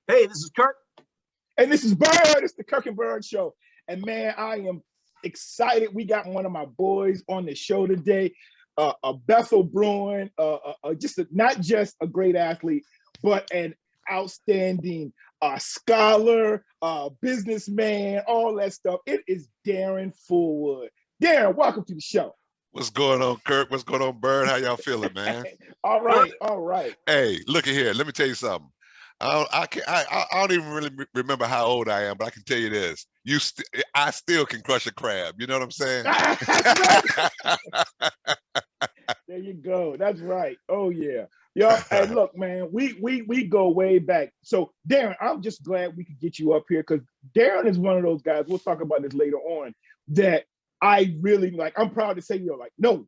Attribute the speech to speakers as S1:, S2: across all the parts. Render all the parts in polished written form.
S1: Hey, this is Kirk.
S2: And this is Bird. It's the Kirk and Bird Show. And man, I am excited. We got one of my boys on the show today, a Bethel Bruin, not just a great athlete, but an outstanding scholar, businessman, all that stuff. It is Daron Fullwood. Darren, welcome to the show.
S3: What's going on, Kirk? What's going on, Bird? How y'all feeling, man?
S2: All right.
S3: Hey, look at here. Let me tell you something. I don't even really remember how old I am, but I can tell you this: I still can crush a crab. You know what I'm saying?
S2: There you go. That's right. Oh yeah. Yo, hey, look, man, we go way back. So, Darren, I'm just glad we could get you up here because Darren is one of those guys. We'll talk about this later on. That I really like. I'm proud to say, no,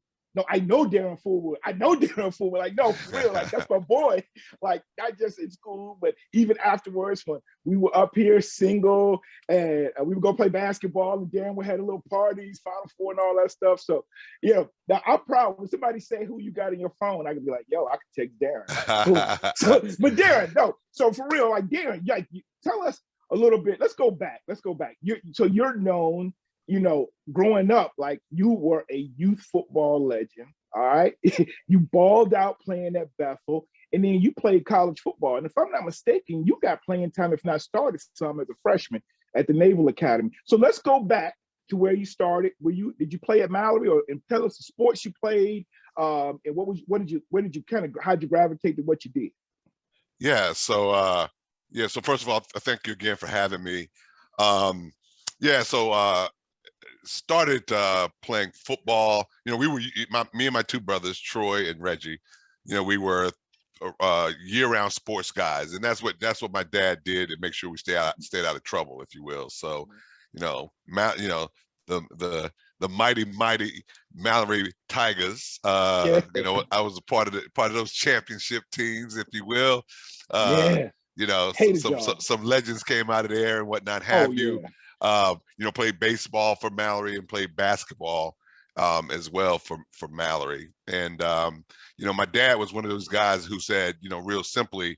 S2: I know Daron Fullwood. Like, no, for real. Like, that's my boy. Like, not just in school, but even afterwards when we were up here single and we would go play basketball and Darren would have little parties, Final Four and all that stuff. So, now I'm proud. When somebody say who you got in your phone, I can be like, yo, I can text Darren. Like, cool. But Darren, no. So for real, like Darren, tell us a little bit. Let's go back. You're known, growing up, like you were a youth football legend, all right? You balled out playing at Bethel, and then you played college football. And if I'm not mistaken, you got playing time, if not started some as a freshman at the Naval Academy. So let's go back to where you started. Did you play at Mallory, and tell us the sports you played, and how'd you gravitate to what you did?
S3: Yeah. So first of all, thank you again for having me. Started playing football. Me and my two brothers, Troy and Reggie. We were year-round sports guys, and that's what my dad did to make sure we stayed out of trouble, if you will. So, the mighty Mallory Tigers. I was a part of those championship teams, if you will. Some legends came out of there and whatnot have you. Played baseball for Mallory and played basketball as well for Mallory. And my dad was one of those guys who said, real simply,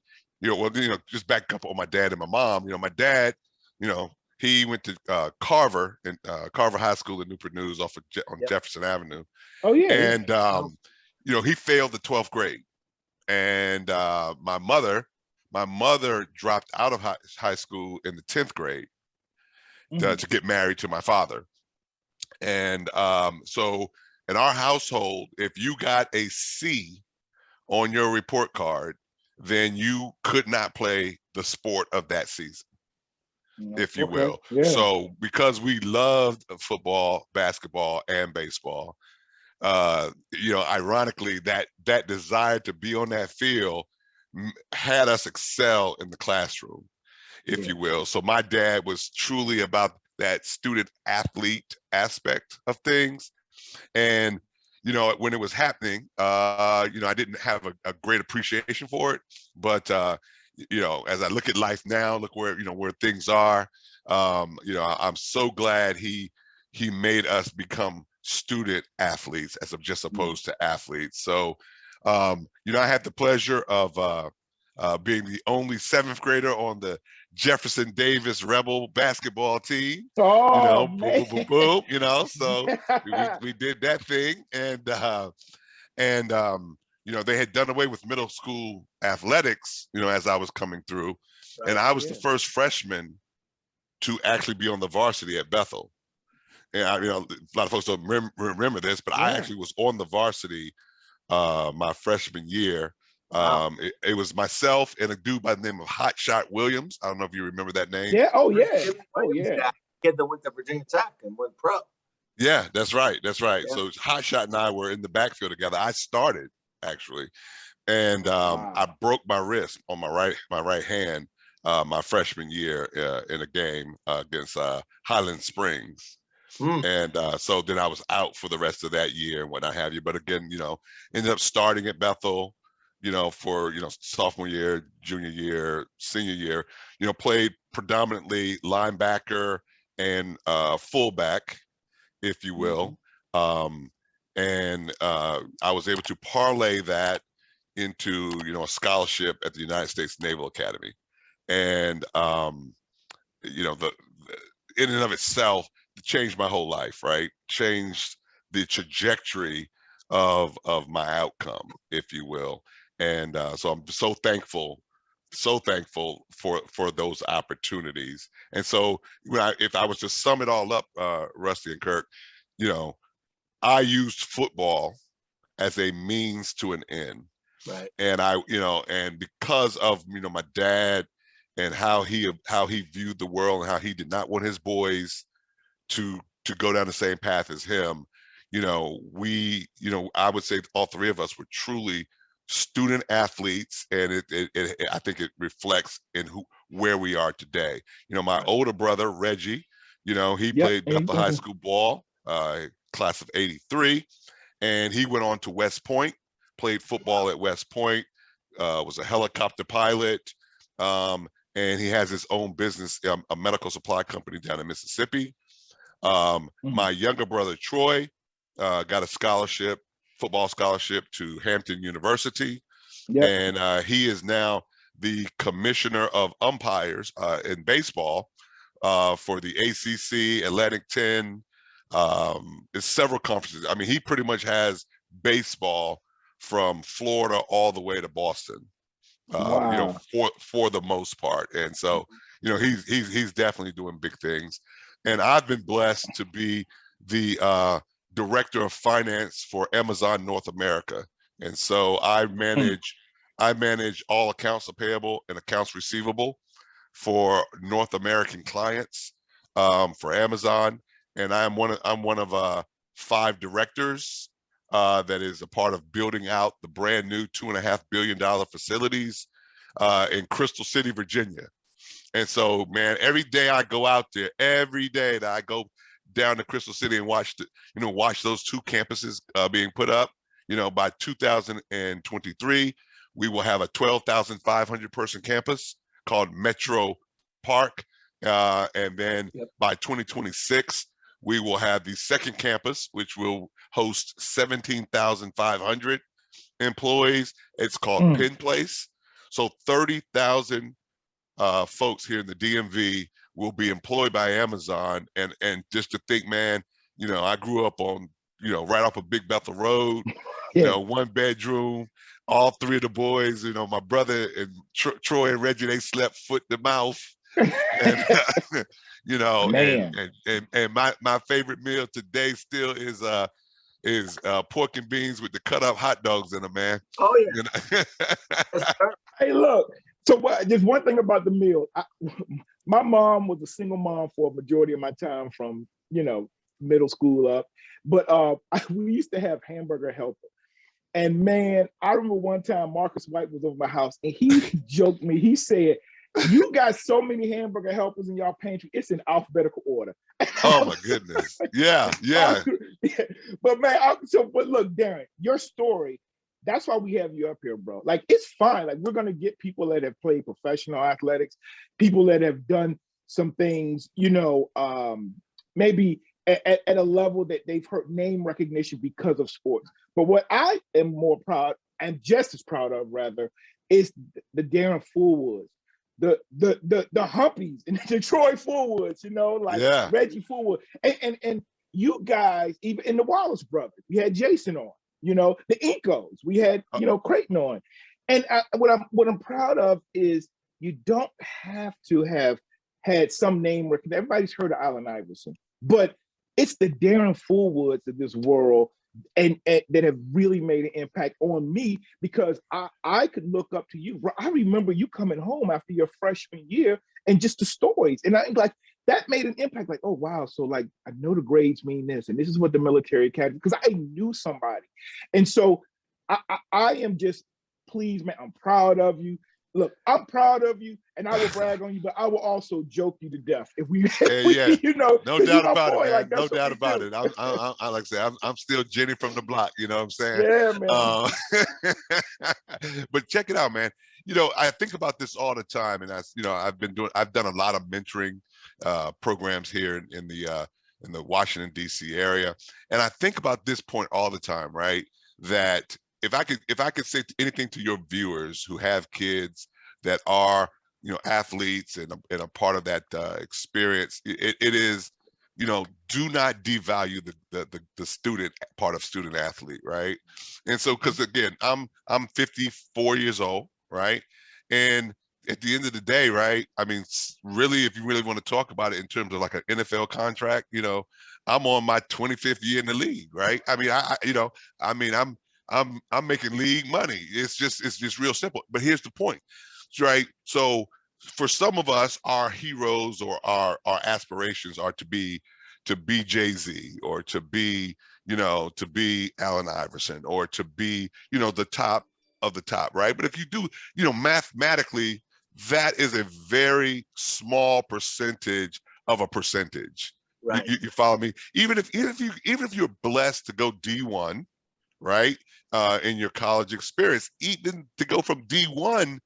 S3: just back up on my dad and my mom. My dad, he went to Carver High School in Newport News on Jefferson Avenue.
S2: Oh yeah.
S3: And he failed the 12th grade. And my mother dropped out of high school in the 10th grade. To get married to my father. And so in our household, if you got a C on your report card, then you could not play the sport of that season, if you will. Yeah. So because we loved football, basketball, and baseball, ironically, that desire to be on that field had us excel in the classroom, if you will. So my dad was truly about that student athlete aspect of things. And, when it was happening, I didn't have a great appreciation for it. But, as I look at life now, look where things are, I'm so glad he made us become student athletes as opposed to athletes. So, I had the pleasure of being the only 7th grader on the Jefferson Davis Rebel basketball team.
S2: Oh,
S3: boom. So we did that thing, and they had done away with middle school athletics, as I was coming through, right, and I was the first freshman to actually be on the varsity at Bethel. And a lot of folks don't remember this, but I actually was on the varsity my freshman year. Wow. It was myself and a dude by the name of Hot Shot Williams. I don't know if you remember that name.
S2: Yeah. Oh yeah.
S1: Kid that went to Virginia Tech and went pro.
S3: Yeah, that's right. Yeah. So Hot Shot and I were in the backfield together. I started actually, and I broke my wrist on my right hand my freshman year in a game against Highland Springs. And so then I was out for the rest of that year and what have you. But again, ended up starting at Bethel, for, sophomore year, junior year, senior year, played predominantly linebacker and fullback, if you will. And I was able to parlay that into, a scholarship at the United States Naval Academy. And you know, the in and of itself changed my whole life, right? Changed the trajectory of my outcome, if you will. And so I'm so thankful for those opportunities. And so if I was to sum it all up, Rusty and Kirk, you know, I used football as a means to an end.
S1: Right.
S3: And and because of, my dad and how he viewed the world and how he did not want his boys to go down the same path as him, I would say all three of us were truly student athletes, and I think it reflects in where we are today. My older brother Reggie, he played Bethel High School ball, class of '83, and he went on to West Point, played football at West Point, was a helicopter pilot, and he has his own business, a medical supply company down in Mississippi. My younger brother Troy got a football scholarship to Hampton University, and he is now the commissioner of umpires in baseball for the ACC, Atlantic 10. There's several conferences. I mean, he pretty much has baseball from Florida all the way to Boston. For the most part. And so, he's definitely doing big things. And I've been blessed to be the director of finance for Amazon North America. And so I manage all accounts payable and accounts receivable for North American clients for Amazon. And I'm one of 5 directors that is a part of building out the brand new $2.5 billion facilities in Crystal City, Virginia. And so, man, every day I go out there, every day that I go down to Crystal City and watch those 2 campuses being put up. By 2023, we will have a 12,500 person campus called Metro Park. And then by 2026, we will have the second campus, which will host 17,500 employees. It's called Penn Place. So 30,000 folks here in the DMV will be employed by Amazon. And just to think, man, I grew up on, right off of Big Bethel Road, 1 bedroom, all 3 of the boys, my brother and Troy and Reggie, they slept foot to mouth. And, and my favorite meal today still is pork and beans with the cut up hot dogs in them, man.
S1: Oh yeah.
S2: Hey, look. So just one thing about the meal. My mom was a single mom for a majority of my time from middle school up, but we used to have hamburger helper. And man, I remember one time Marcus White was over my house and he joked me. He said, "You got so many hamburger helpers in y'all pantry, it's in alphabetical order."
S3: Oh my goodness. Yeah.
S2: But man, but look, Darren, your story, that's why we have you up here, bro. Like, it's fine. Like, we're gonna get people that have played professional athletics, people that have done some things, maybe at a level that they've heard name recognition because of sports. But what I am more proud, and just as proud of rather, is the Daron Fullwoods, the Humpies and the Troy Fullwoods, Reggie Fullwood, and you guys, even in the Wallace brothers, we had Jason on, the Incos, we had Creighton on, and what I'm proud of is you don't have to have had some name recognition. Everybody's heard of Allen Iverson, but it's the Daron Fullwoods of this world and that have really made an impact on me, because I could look up to you. I remember you coming home after your freshman year and just the stories. And I like that made an impact. Like, oh, wow. So like, I know the grades mean this, and this is what the military academy, because I knew somebody. And so I am just pleased, man. I'm proud of you. Look, I'm proud of you, and I will brag on you, but I will also joke you to death if we,
S3: no doubt about it, man. Like, no doubt about it. I like I say, I'm still Jenny from the block. You know what I'm saying?
S2: Yeah,
S3: man. But check it out, man. I think about this all the time, and I've done a lot of mentoring programs here in the Washington D.C. area, and I think about this point all the time, right? That if I could say anything to your viewers who have kids that are athletes and a part of that experience, it is, do not devalue the student part of student athlete, right? And so, because again, I'm 54 years old, right? And at the end of the day, right? I mean, really, if you really want to talk about it in terms of like an NFL contract, I'm on my 25th year in the league, right? I mean, I'm making league money. It's just real simple. But here's the point, right? So for some of us, our heroes or our aspirations are to be Jay-Z, or to be Allen Iverson, or to be the top of the top, right? But if you do, mathematically, that is a very small percentage of a percentage.
S1: Right.
S3: You follow me? Even if you're blessed to go D1, right, in your college experience, even to go from D1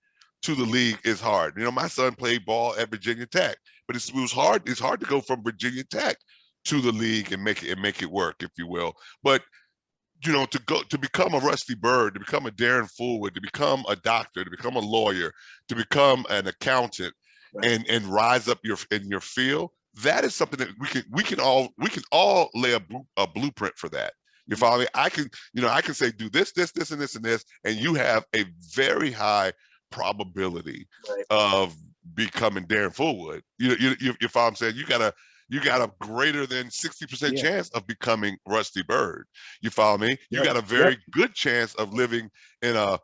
S3: to the league is hard. My son played ball at Virginia Tech, but it was hard. It's hard to go from Virginia Tech to the league and make it work, if you will. But to become a Rusty Bird, to become a Daron Fullwood, to become a doctor, to become a lawyer, to become an accountant, right, and rise up in your field, that is something that we can all lay a blueprint for that. You follow me? I can say do this, and this, and this, and you have a very high probability, right, of becoming Daron Fullwood. You follow what I'm saying? You got a greater than 60% chance of becoming Rusty Bird. You follow me? You got a very good chance of living in a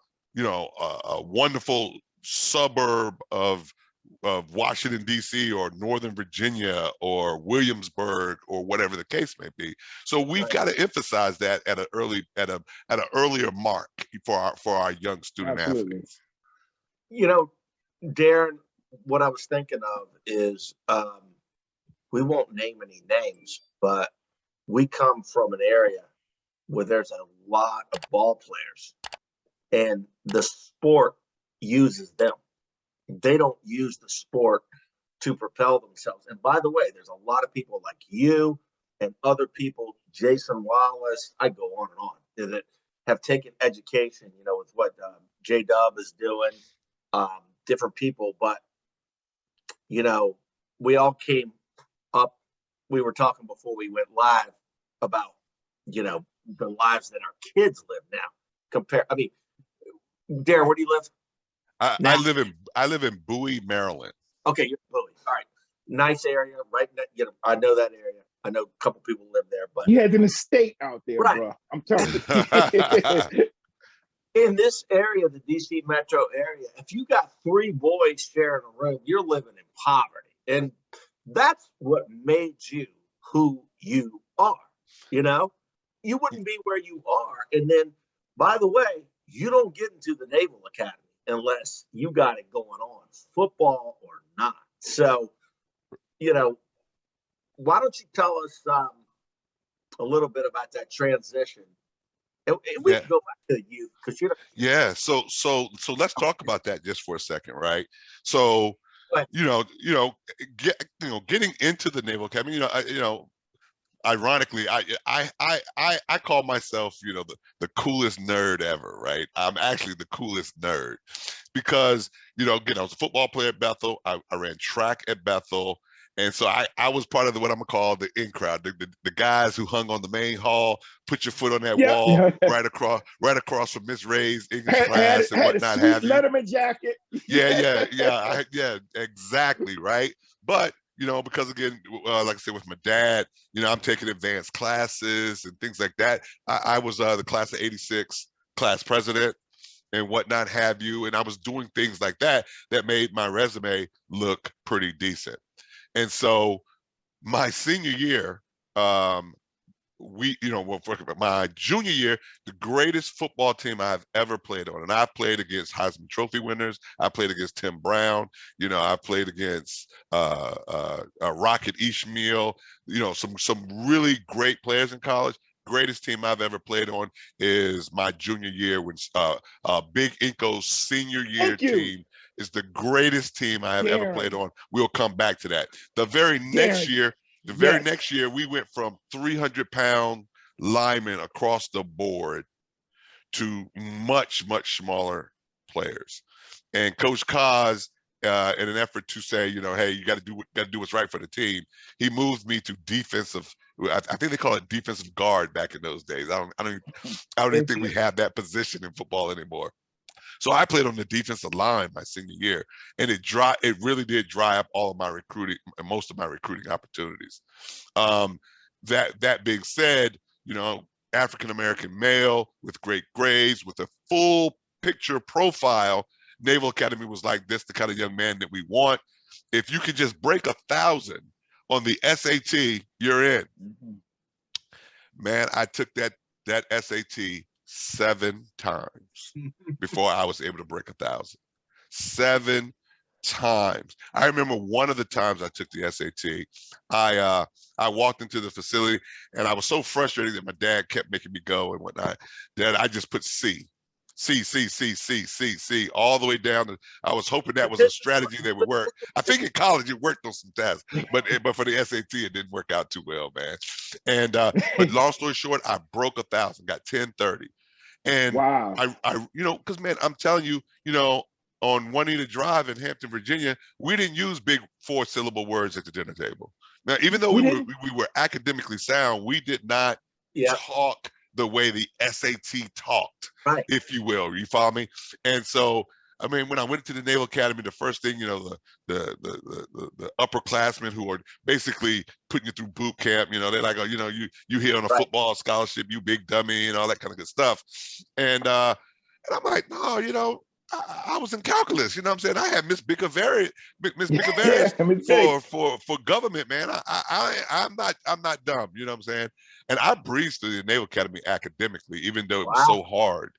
S3: wonderful suburb of Washington, D.C., or Northern Virginia, or Williamsburg, or whatever the case may be. So we've got to emphasize that at an earlier mark for our young student athletes.
S1: Darren, what I was thinking of is, we won't name any names, but we come from an area where there's a lot of ball players, and the sport uses them. They don't use the sport to propel themselves. And by the way, there's a lot of people like you and other people, Jason Wallace, I go on and on, that have taken education, with what J-Dub is doing, different people. But, we all came up. We were talking before we went live about, the lives that our kids live now. Darren, where do you live?
S3: I live in Bowie, Maryland.
S1: Okay, you're Bowie. All right, nice area, right? I know that area. I know a couple people live there, but
S2: you had an estate out there,
S1: right,
S2: bro. I'm telling you.
S1: In this area, the DC metro area, if you got 3 boys sharing a room, you're living in poverty, and that's what made you who you are. You wouldn't be where you are. And then, by the way, you don't get into the Naval Academy unless you got it going on, football or not. So, why don't you tell us a little bit about that transition? And we can go back to the youth, because
S3: So let's talk about that just for a second, right? So, getting into the Naval Academy, ironically, I call myself, the coolest nerd ever, right? I'm actually the coolest nerd because, again, I was a football player at Bethel. I ran track at Bethel. And so I was part of what I'm gonna call the in crowd, the guys who hung on the main hall, put your foot on that wall right across from Miss Ray's English class and whatnot have you.
S2: Letterman jacket.
S3: Yeah, exactly, right. But because again, like I said, with my dad, I'm taking advanced classes and things like that. I was the class of '86 class president and whatnot have you, and I was doing things like that made my resume look pretty decent. And so my senior year, my junior year, the greatest football team I've ever played on, and I've played against Heisman Trophy winners. I played against Tim Brown. I played against Rocket Ishmael. Some really great players in college. Greatest team I've ever played on is my junior year, when Big Inco's senior year team is the greatest team I have ever played on. We'll come back to that. The very next year, we went from 300-pound linemen across the board to much, much smaller players. And Coach Kaz in an effort to say, hey, you got to do what's right for the team. He moved me to defensive. I think they call it defensive guard back in those days. I don't even think we have that position in football anymore. So I played on the defensive line my senior year, and it really did dry up all of my recruiting, most of my recruiting opportunities. That being said, African American male with great grades, with a full picture profile, Naval Academy was like, this the kind of young man that we want. If you could just break 1,000 on the SAT, you're in. Man, I took that SAT 7 times before I was able to break 1,000. 7 times. I remember one of the times I took the SAT, I walked into the facility and I was so frustrated that my dad kept making me go and whatnot. Dad, I just put C all the way down. I was hoping that was a strategy that would work. I think in college it worked on some tests, but for the SAT it didn't work out too well, man. And but long story short, I broke 1,000, got 1030. And
S2: wow.
S3: I because man, I'm telling you, on Juanita Drive in Hampton, Virginia, we didn't use big 4-syllable words at the dinner table. Now, even though we were academically sound, we did not talk the way the SAT talked,
S1: right,
S3: if you will. You follow me? And so, I mean, when I went to the Naval Academy, the first thing, the upperclassmen who are basically putting you through boot camp, they're like, oh, you here on a football scholarship, you big dummy, and all that kind of good stuff. And I'm like, no, I was in calculus, you know what I'm saying? I had Miss Bicavarius for government, man. I'm not dumb, you know what I'm saying? And I breezed through the Naval Academy academically, even though it was so hard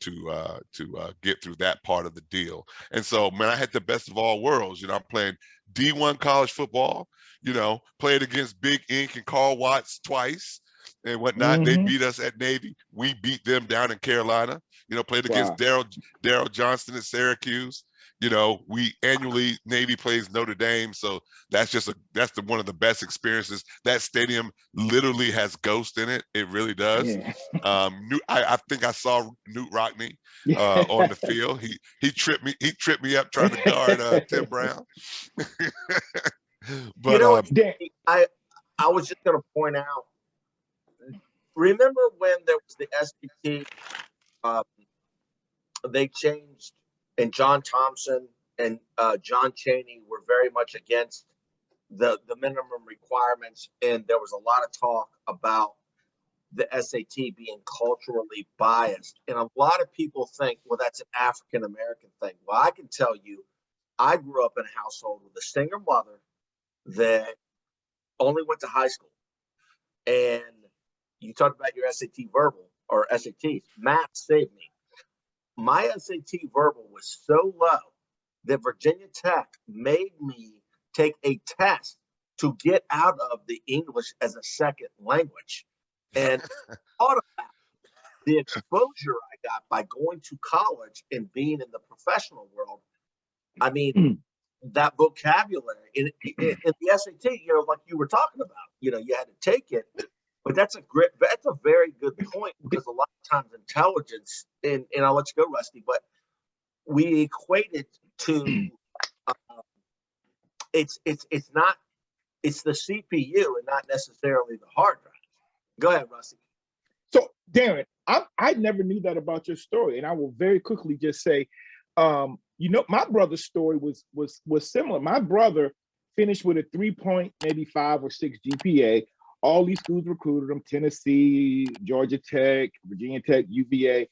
S3: to get through that part of the deal. And so, man, I had the best of all worlds. I'm playing D1 college football, played against Big Ink and Carl Watts twice and whatnot. They beat us at Navy. We beat them down in Carolina. Played against Daryl Johnston at Syracuse. We annually, Navy plays Notre Dame, so that's one of the best experiences. That stadium literally has ghosts in it. It really does.
S2: Yeah.
S3: I think I saw Newt Rockney on the field. He tripped me up trying to guard Tim Brown. But
S1: I was just going to point out. Remember when there was the SAT? They changed, and John Thompson and John Chaney were very much against the minimum requirements, and there was a lot of talk about the SAT being culturally biased. And a lot of people think, well, that's an African American thing. Well, I can tell you, I grew up in a household with a single mother that only went to high school. And you talked about your SAT verbal or SATs. Math saved me. My SAT verbal was so low that Virginia Tech made me take a test to get out of the English as a second language. And thought about the exposure I got by going to college and being in the professional world. I mean, that vocabulary in the SAT, like you were talking about, you had to take it. But that's a very good point, because a lot of times intelligence, and I'll let you go, Rusty, but we equate it to it's the CPU and not necessarily the hard drive. Go ahead, Rusty.
S2: So, Darren, I never knew that about your story, and I will very quickly just say, my brother's story was similar. My brother finished with a 3.5 or 6 GPA. All these schools recruited him: Tennessee, Georgia Tech, Virginia Tech, UVA.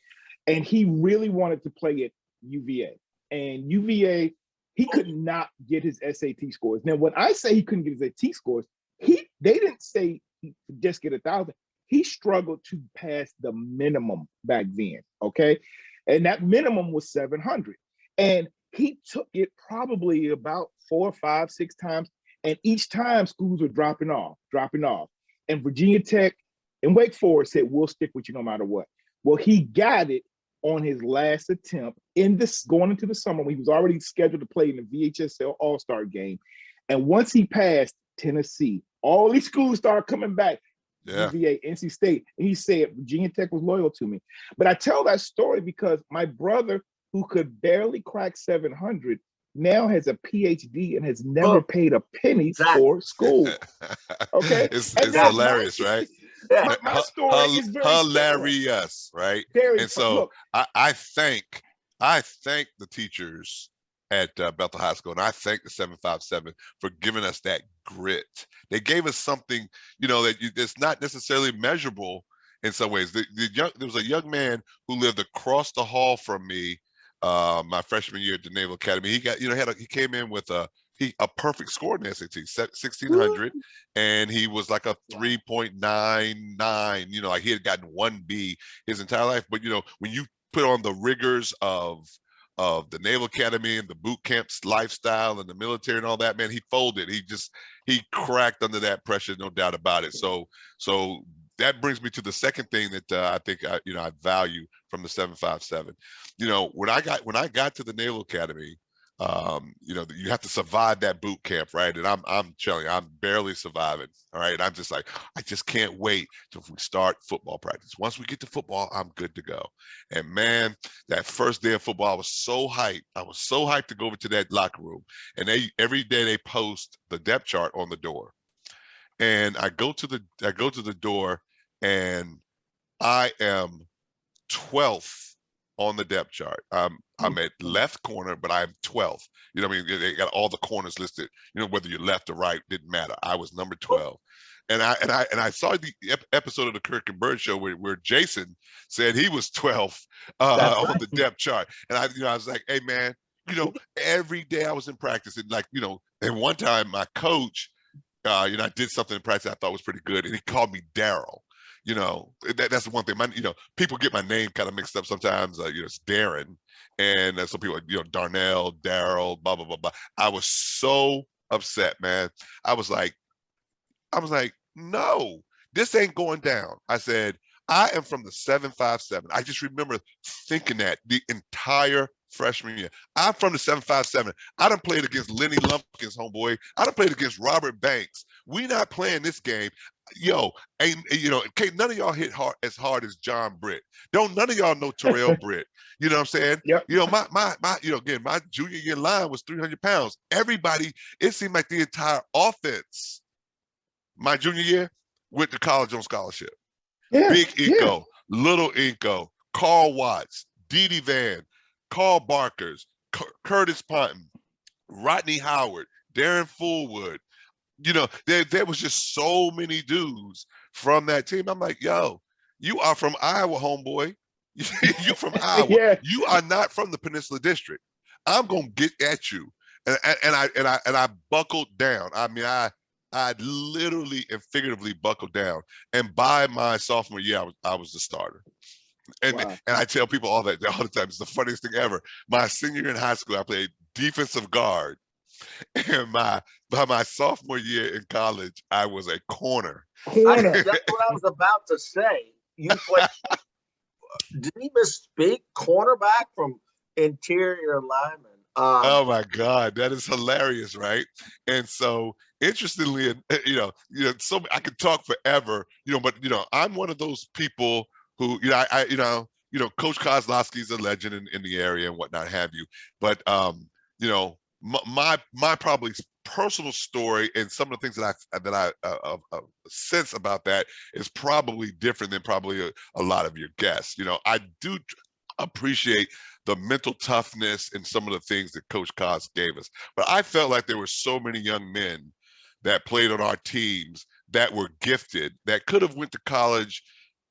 S2: And he really wanted to play at UVA. And UVA, he could not get his SAT scores. Now, when I say he couldn't get his SAT scores, they didn't say he could just get 1,000. He struggled to pass the minimum back then, okay? And that minimum was 700. And he took it probably about 4, 5, 6 times. And each time schools were dropping off. And Virginia Tech and Wake Forest said, we'll stick with you no matter what. Well, he got it on his last attempt going into the summer, when he was already scheduled to play in the VHSL All-Star game. And once he passed Tennessee, all these schools started coming back. UVA, NC State. And he said, Virginia Tech was loyal to me. But I tell that story because my brother, who could barely crack 700, now has a PhD and has never paid a penny
S1: Exactly.
S2: for school. Okay,
S3: It's
S2: and now
S3: hilarious, right?
S1: Yeah.
S2: my story is very similar.
S3: Hilarious, right?
S2: Very
S3: And so
S2: look,
S3: I thank the teachers at Bethel High School, and I thank the 757 for giving us that grit. They gave us something, that's not necessarily measurable in some ways. There was a young man who lived across the hall from me my freshman year at the Naval Academy. He got, he came in with a perfect score in the SAT, 1600, and he was like a 3.99. Like he had gotten 1B his entire life. But when you put on the rigors of the Naval Academy and the boot camps lifestyle and the military and all that, man, he folded. He cracked under that pressure, no doubt about it. So that brings me to the second thing that I think I value from the 757. When I got to the Naval Academy, you have to survive that boot camp, right? And I'm telling you, I'm barely surviving. All right. And I'm just like, I just can't wait till we start football practice. Once we get to football, I'm good to go. And man, that first day of football, I was so hyped. I was so hyped to go over to that locker room. And every day they post the depth chart on the door. And I go to the door, and I am 12th on the depth chart. I'm at left corner, but I'm 12th. I mean, they got all the corners listed. Whether you're left or right didn't matter. I was number 12, and I saw the episode of the Kirk and Bird show where Jason said he was 12th on the depth chart, and I was like, hey man, every day I was in practice, and and one time my coach, I did something in practice I thought was pretty good, and he called me Daryl. That's the one thing. People get my name kind of mixed up sometimes. It's Darren, and some people, Darnell, Daryl, blah blah blah blah. I was so upset, man. I was like, no, this ain't going down. I said, I am from the 757. I just remember thinking that the entire freshman year. I'm from the 757. I done played against Lenny Lumpkins, homeboy. I done played against Robert Banks. We not playing this game. None of y'all hit as hard as John Britt. None of y'all know Terrell Britt. You know what I'm saying?
S2: Yep.
S3: My junior year line was 300 pounds. Everybody, it seemed like the entire offense, my junior year, went to college on scholarship.
S2: Yeah,
S3: Big Inco, Little Inco, Carl Watts, Dee Van, Carl Barkers, Curtis Ponton, Rodney Howard, Daron Fullwood. There was just so many dudes from that team. I'm like, yo, you are from Iowa, homeboy. You from Iowa.
S2: Yeah.
S3: You are not from the Peninsula District. I'm gonna get at you. And I buckled down. I mean, I literally and figuratively buckled down. And by my sophomore year, I was the starter. And
S2: Wow.
S3: and I tell people all the time. It's the funniest thing ever. My senior year in high school, I played defensive guard. And by my sophomore year in college, I was a corner.
S1: That's what I was about to say. You played. Did he misspeak cornerback from interior lineman?
S3: Oh my God, that is hilarious, right? And so, interestingly, so I could talk forever, but I'm one of those people who, Coach Kozlowski's a legend in the area and whatnot have you, but my probably personal story and some of the things that I sense about that is probably different than probably a lot of your guests. I do appreciate the mental toughness and some of the things that Coach Koz gave us, but I felt like there were so many young men that played on our teams that were gifted that could have went to college.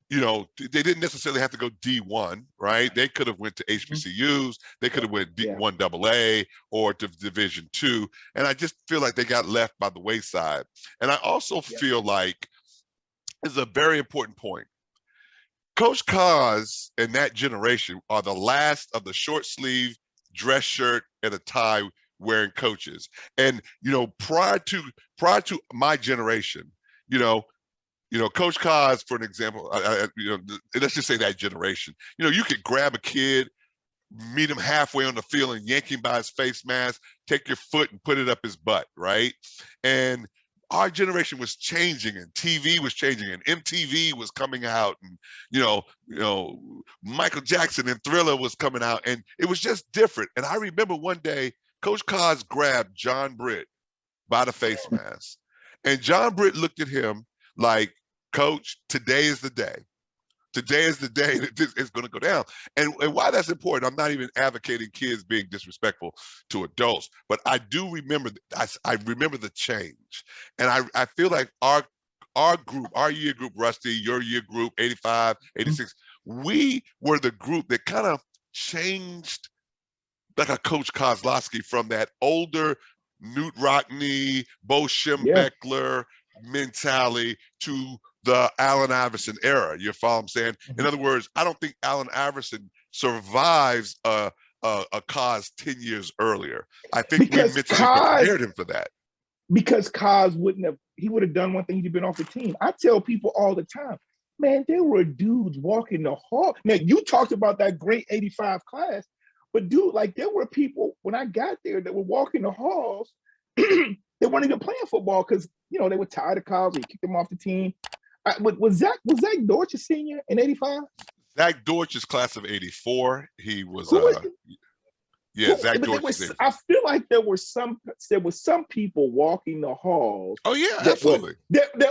S3: They didn't necessarily have to go D1, right? They could have went to HBCUs. They could have went D1 AA or to Division II. And I just feel like they got left by the wayside. And I also feel like this is a very important point. Coach Koz and that generation are the last of the short sleeve dress shirt and a tie wearing coaches. And, prior to my generation, Coach Koz, for an example, let's just say that generation, you could grab a kid, meet him halfway on the field and yank him by his face mask, take your foot and put it up his butt, right? And our generation was changing, and TV was changing, and MTV was coming out, and Michael Jackson and Thriller was coming out, and it was just different. And I remember one day Coach Cos grabbed John Britt by the face mask. And John Britt looked at him like, Coach, today is the day. Today is the day that this is going to go down. And why that's important, I'm not even advocating kids being disrespectful to adults, but I do remember, I remember the change. And I feel like our group, our year group, Rusty, your year group, 85, 86, we were the group that kind of changed like a Coach Kozlowski from that older Newt Rockney, Bo Schembechler mentality to the Allen Iverson era. You follow what I'm saying? In other words, I don't think Allen Iverson survives a Cos 10 years earlier. I think
S2: because
S3: we mentally prepared him for that.
S2: Because Cos would have done one thing, he'd have been off the team. I tell people all the time, man, there were dudes walking the hall. Now, you talked about that great 85 class, but dude, like there were people when I got there that were walking the halls, they weren't even playing football because, you know, they were tired of Cos, they kicked them off the team. Was Zach Dortch a senior in 85?
S3: Zach Dortch's class of 84. He was Zach Dortch.
S2: I feel like there were some people walking the halls.
S3: Oh yeah, absolutely.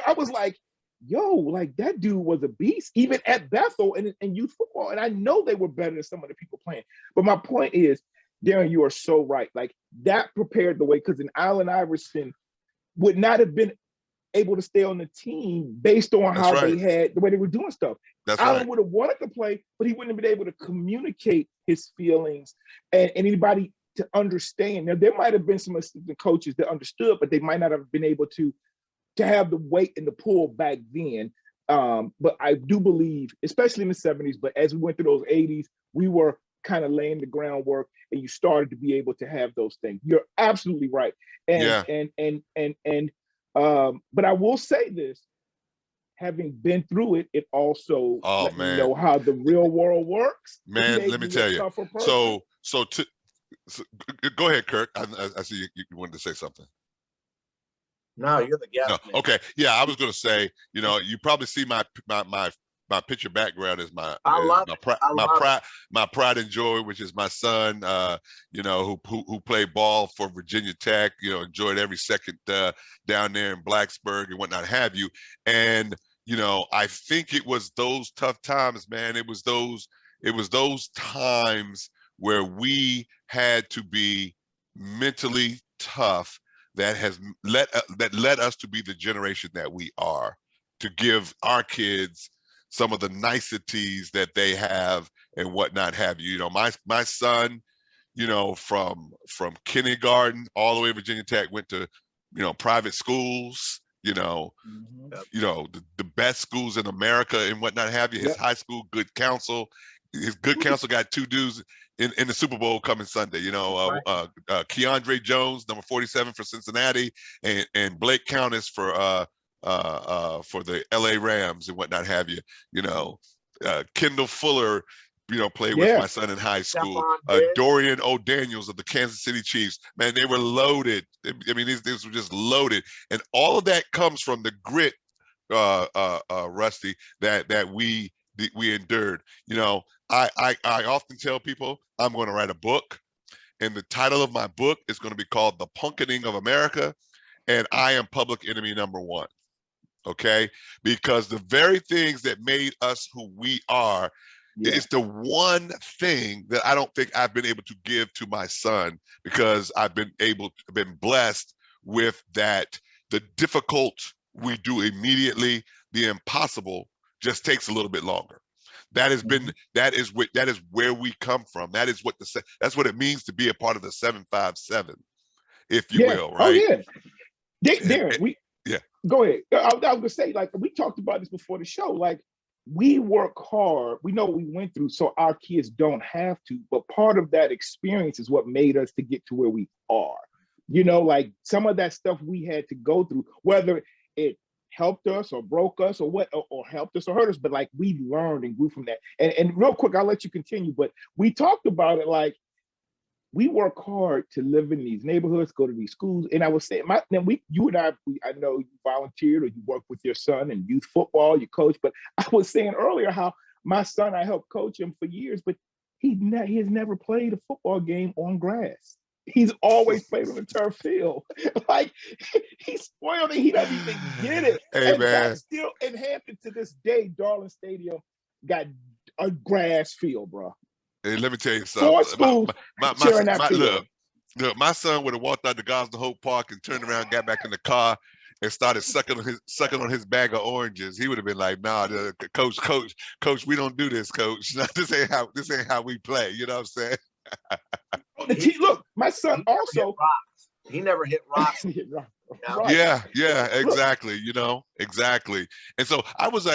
S2: I was like, yo, like that dude was a beast, even at Bethel and youth football. And I know they were better than some of the people playing. But my point is, Darren, you are so right. Like that prepared the way, because an Allen Iverson would not have been able to stay on the team based on how they had the way they were doing stuff. Allen would have wanted to play, but he wouldn't have been able to communicate his feelings and anybody to understand. Now, there might have been some assistant coaches that understood, but they might not have been able to have the weight and the pull back then. But I do believe, especially in the 70s, but as we went through those 80s, we were kind of laying the groundwork and you started to be able to have those things. You're absolutely right. But I will say this, having been through it, it also let me know how the real world works.
S3: Man, let me tell you. So go ahead, Kirk. I see you wanted to say something.
S1: No, you're the guest.
S3: No. Okay. Yeah, I was going to say, you know, you probably see my picture background is my pride and joy, which is my son, you know, who played ball for Virginia Tech, you know, enjoyed every second down there in Blacksburg and whatnot have you. And, you know, I think it was those tough times, man. It was those times where we had to be mentally tough that led us to be the generation that we are, to give our kids some of the niceties that they have and whatnot have you. You know, my son, you know, from kindergarten all the way to Virginia Tech, went to, you know, private schools, you know, the best schools in America and whatnot have you. His high school good counsel, his good counsel got two dudes in the Super Bowl coming Sunday, you know, Keandre Jones, number 47 for Cincinnati, and Blake Countess for the LA Rams and whatnot have you. You know, Kendall Fuller, you know, played with my son in high school. Dorian O'Daniels of the Kansas City Chiefs. Man, they were loaded. I mean, these were just loaded. And all of that comes from the grit, Rusty, that we endured. You know, I often tell people I'm going to write a book, and the title of my book is going to be called The Punketing of America, and I am public enemy number one. Okay, because the very things that made us who we are, it's the one thing that I don't think I've been able to give to my son, because I've been blessed with that. The difficult we do immediately, the impossible just takes a little bit longer. That is where we come from. That's what it means to be a part of the 757, if you will, right?
S2: Oh yeah, Darren, go ahead. I was gonna say, like, we talked about this before the show. Like, we work hard. We know what we went through, so our kids don't have to. But part of that experience is what made us to get to where we are. You know, like some of that stuff we had to go through, whether it helped us or broke us or what, or helped us or hurt us, but like we learned and grew from that. And real quick, I'll let you continue. But we talked about it like, we work hard to live in these neighborhoods, go to these schools. And I was saying, I know you volunteered or you work with your son in youth football, you coach, but I was saying earlier how my son, I helped coach him for years, but he has never played a football game on grass. He's always played on the turf field. Like, he's spoiled it. He doesn't even get it.
S3: Hey,
S2: And
S3: man.
S2: that's still in Hampton to this day. Darlin Stadium got a grass field, bro.
S3: Hey, let me tell you something.
S2: Four schools sharing that field.
S3: Look, my son would have walked out to Gosnell Hope Park and turned around, got back in the car, and started sucking on his bag of oranges. He would have been like, "Nah, coach, we don't do this, coach. This ain't how we play." You know what I'm saying?
S2: Look, my son also.
S1: He never hit rocks.
S2: Right.
S3: Yeah, exactly. You know, exactly. And so I was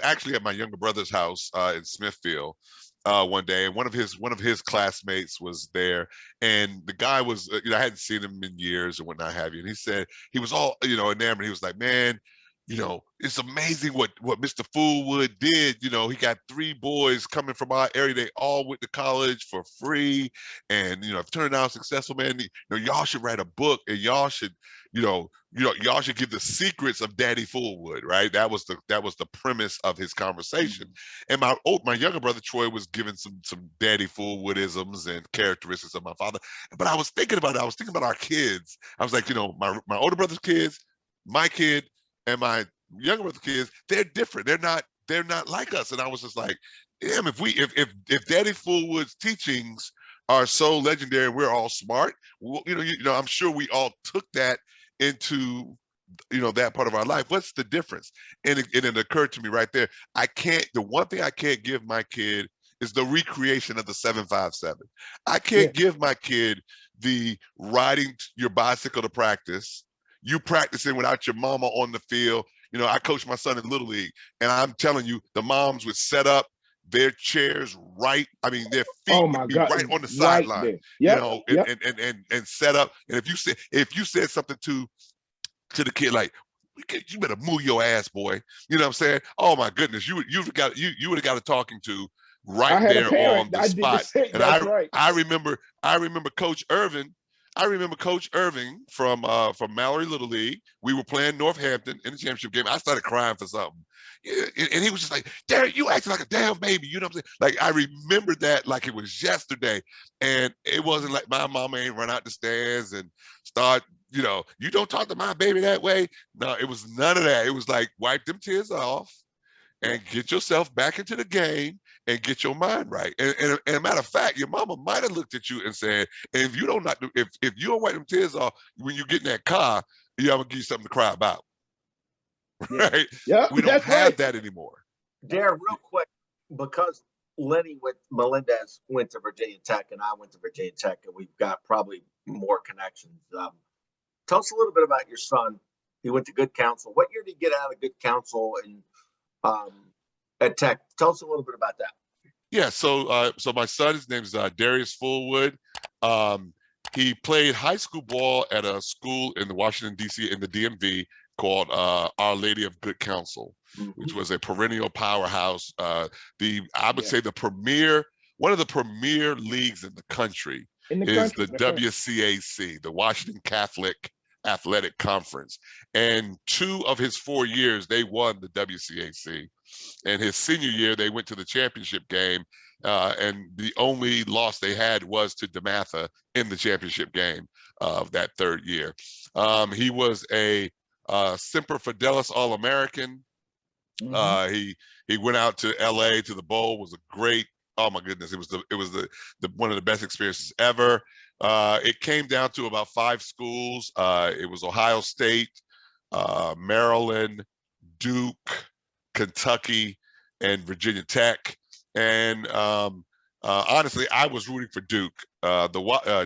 S3: actually at my younger brother's house in Smithfield one day, and one of his classmates was there, and the guy was, I hadn't seen him in years and whatnot have you, and he said he was all, enamored. He was like, "Man, it's amazing what Mr. Fullwood did. He got 3 boys coming from our area. They all went to college for free, and have turned out successful, man. Y'all should write a book, and y'all should, y'all should give the secrets of Daddy Fullwood," right? That was the premise of his conversation. And my younger brother Troy was giving some Daddy Fullwoodisms and characteristics of my father. But I was thinking about it. I was thinking about our kids. I was like, my older brother's kids, my kid, and my younger brother's kids, they're different. They're not like us. And I was just like, damn, if Daddy Fullwood's teachings are so legendary and we're all smart, well, I'm sure we all took that into that part of our life. What's the difference? And it occurred to me right there. The one thing I can't give my kid is the recreation of the 757. I can't give my kid the riding your bicycle to practice, you practicing without your mama on the field. I coached my son in Little League, and I'm telling you, the moms would set up their chairs right. I mean, their feet would be right on the sideline, and set up. And if you said something to the kid like, "You better move your ass, boy," you know what I'm saying? Oh my goodness, you would have got a talking to right there on the spot. And I remember Coach Irvin. I remember Coach Irving from Mallory Little League. We were playing Northampton in the championship game. I started crying for something. And he was just like, "Darren, you acting like a damn baby." You know what I'm saying? Like, I remember that like it was yesterday. And it wasn't like my mama ain't run out the stands and start, you don't talk to my baby that way. No, it was none of that. It was like, wipe them tears off and get yourself back into the game and get your mind right. And a matter of fact, your mama might have looked at you and said, "If you don't wipe them tears off when you get in that car, I'm gonna give you something to cry about." Right?
S2: Yeah,
S3: we don't have that anymore.
S1: Darren, real quick, because Melendez went to Virginia Tech and I went to Virginia Tech, and we've got probably more connections. Tell us a little bit about your son. He went to Good Counsel. What year did he get out of Good Counsel and at Tech? Tell us a little bit about that.
S3: Yeah, so my son, his name is Darius Fullwood. He played high school ball at a school in the Washington, D.C. in the DMV called Our Lady of Good Counsel, which was a perennial powerhouse. I would say one of the premier leagues in the country is the WCAC, the Washington Catholic Athletic Conference. And 2 of his 4 years, they won the WCAC. And his senior year, they went to the championship game. And the only loss they had was to DeMatha in the championship game of that 3rd year. He was a Semper Fidelis All-American. He went out to LA to the bowl, was a great, oh my goodness, it was the one of the best experiences ever. It came down to about 5 schools. It was Ohio State, Maryland, Duke, Kentucky, and Virginia Tech. And honestly, I was rooting for Duke.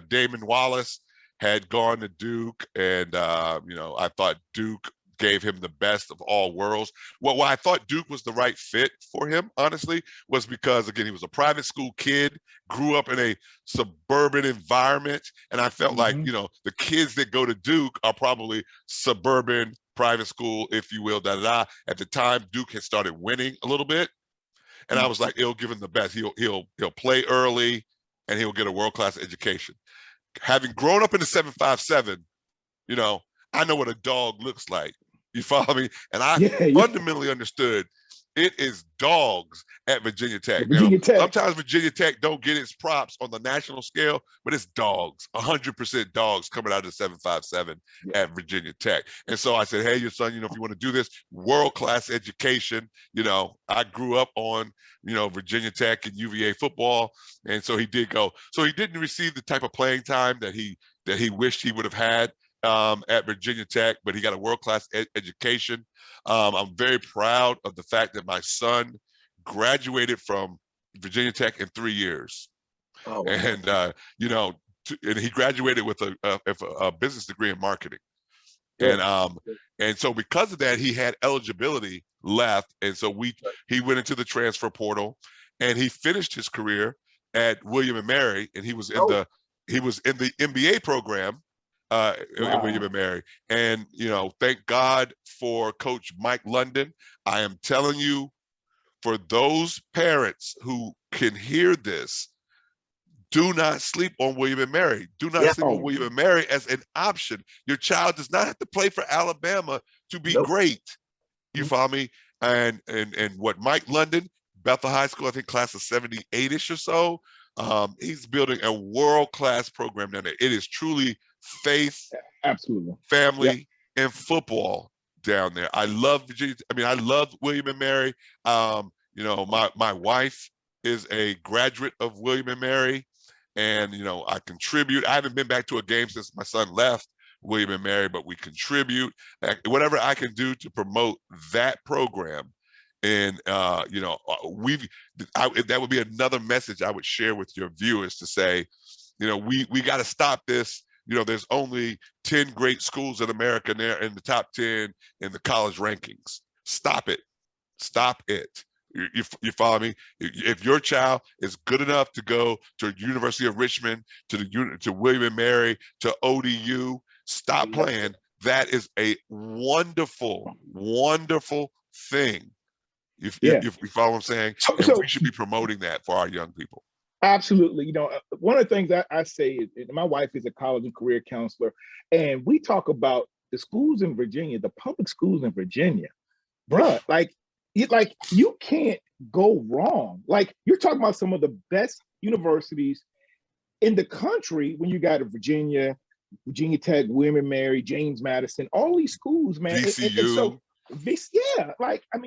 S3: Damon Wallace had gone to Duke, and I thought Duke gave him the best of all worlds. Well, why I thought Duke was the right fit for him, honestly, was because, again, he was a private school kid, grew up in a suburban environment, and I felt like, the kids that go to Duke are probably suburban private school, if you will, At the time, Duke had started winning a little bit, and I was like, it'll give him the best. He'll play early, and he'll get a world-class education. Having grown up in the 757, I know what a dog looks like. You follow me? And I fundamentally understood It is dogs at Virginia Tech. Now,
S2: Virginia Tech.
S3: sometimes Virginia Tech don't get its props on the national scale, but it's dogs, 100% dogs coming out of the 757 at Virginia Tech. And so I said, hey, your son, if you want to do this, world-class education. I grew up on, Virginia Tech and UVA football. And so he did go. So he didn't receive the type of playing time that he wished he would have had at Virginia Tech, but he got a world-class education. I'm very proud of the fact that my son graduated from Virginia Tech in 3 years. Oh, wow. And, and he graduated with a business degree in marketing. And so because of that, he had eligibility left. And so he went into the transfer portal and he finished his career at William and Mary, and he was in the MBA program at William and Mary. And, thank God for Coach Mike London. I am telling you, for those parents who can hear this, do not sleep on William and Mary. Do not sleep on William and Mary as an option. Your child does not have to play for Alabama to be great. You follow me? And what Mike London, Bethel High School, I think class of 78-ish or so, he's building a world-class program down there. It is truly faith,
S2: absolutely,
S3: family, and football down there. I love Virginia. I love William and Mary. My wife is a graduate of William and Mary, and I contribute. I haven't been back to a game since my son left William and Mary, but we contribute whatever I can do to promote that program. And that would be another message I would share with your viewers to say, we got to stop this. There's only 10 great schools in America, and they're in the top 10 in the college rankings. Stop it. Stop it. You follow me? If your child is good enough to go to University of Richmond, to William and Mary, to ODU, stop playing. That is a wonderful, wonderful thing. You follow what I'm saying? So we should be promoting that for our young people.
S2: Absolutely. One of the things that I say is, my wife is a college and career counselor, and we talk about the schools in Virginia, the public schools in Virginia, bruh, you can't go wrong. You're talking about some of the best universities in the country when you got Virginia Tech, William and Mary, James Madison, all these schools, man.
S3: VCU.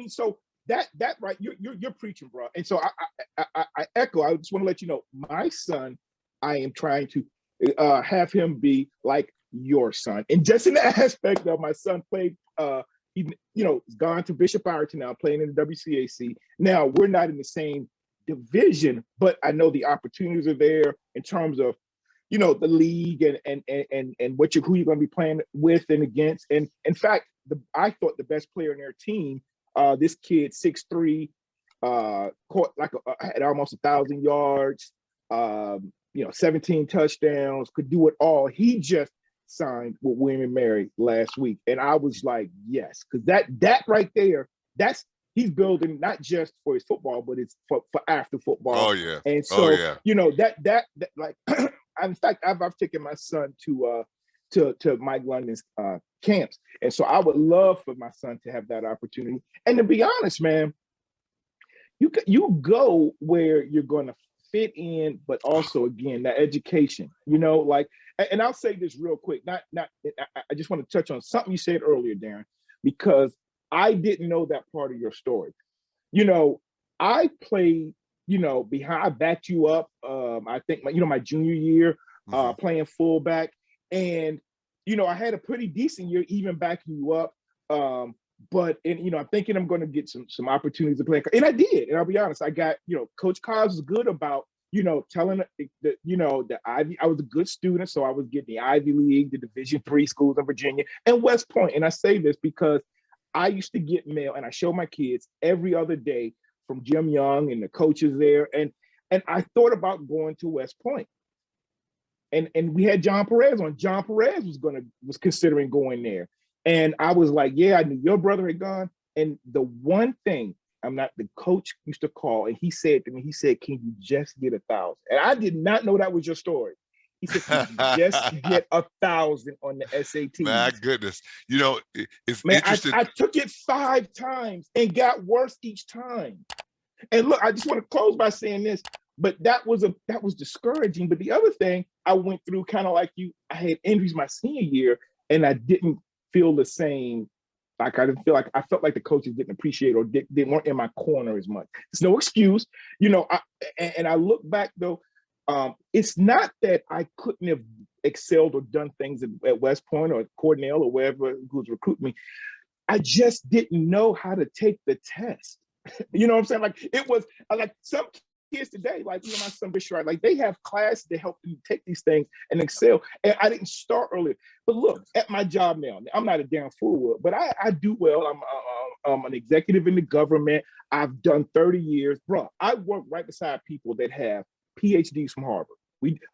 S2: So that right, you're preaching, bro. And so I echo. I just want to let you know, my son, I am trying to have him be like your son, and just in the aspect of my son played. He's gone to Bishop Ireton now, playing in the WCAC. Now we're not in the same division, but I know the opportunities are there in terms of, the league and who you're going to be playing with and against. And in fact, I thought the best player in their team, this kid, 6'3", caught had almost 1,000 yards, 17 touchdowns, could do it all. He just signed with William and Mary last week, and I was like, yes, because that right there, he's building not just for his football, but it's for after football.
S3: Oh yeah.
S2: And so that like, in fact, I've taken my son to Mike London's camps, and so I would love for my son to have that opportunity. And to be honest, man, you go where you're going to fit in, but also again that education. And I'll say this real quick. I just want to touch on something you said earlier, Darren, because I didn't know that part of your story. I played, behind. I backed you up. I think my junior year, playing fullback, and I had a pretty decent year, even backing you up. But I'm thinking I'm going to get some opportunities to play, and I did. And I'll be honest, I got Coach Cobbs was good about telling the Ivy. I was a good student, so I was getting the Ivy League, the Division III schools in Virginia, and West Point. And I say this because I used to get mail, and I show my kids every other day from Jim Young and the coaches there, and I thought about going to West Point. And we had John Perez on. John Perez was considering going there, and I was like, yeah, I knew your brother had gone. And the one thing, the coach used to call, and he said to me, can you just get 1,000? And I did not know that was your story. He said, just get 1,000 on the SATs.
S3: My goodness. You know, it's
S2: Man,
S3: interesting.
S2: I took it 5 times and got worse each time. And look, I just want to close by saying this, but that was discouraging. But the other thing I went through, kind of like you, I had injuries my senior year, and I didn't feel the same. Like I didn't feel like, I felt like the coaches didn't appreciate or they weren't in my corner as much. It's no excuse, you know. And I look back though, it's not that I couldn't have excelled or done things at West Point or Cornell or wherever who's recruiting me. I just didn't know how to take the test. You know what I'm saying? Like it was like some kids today, like, you know, my son Bishop, like they have classes to help them take these things and excel. And I didn't start earlier. But look, at my job now, I'm not a Daron Fullwood, but I do well. I'm an executive in the government. I've done 30 years. Bro, I work right beside people that have PhDs from Harvard.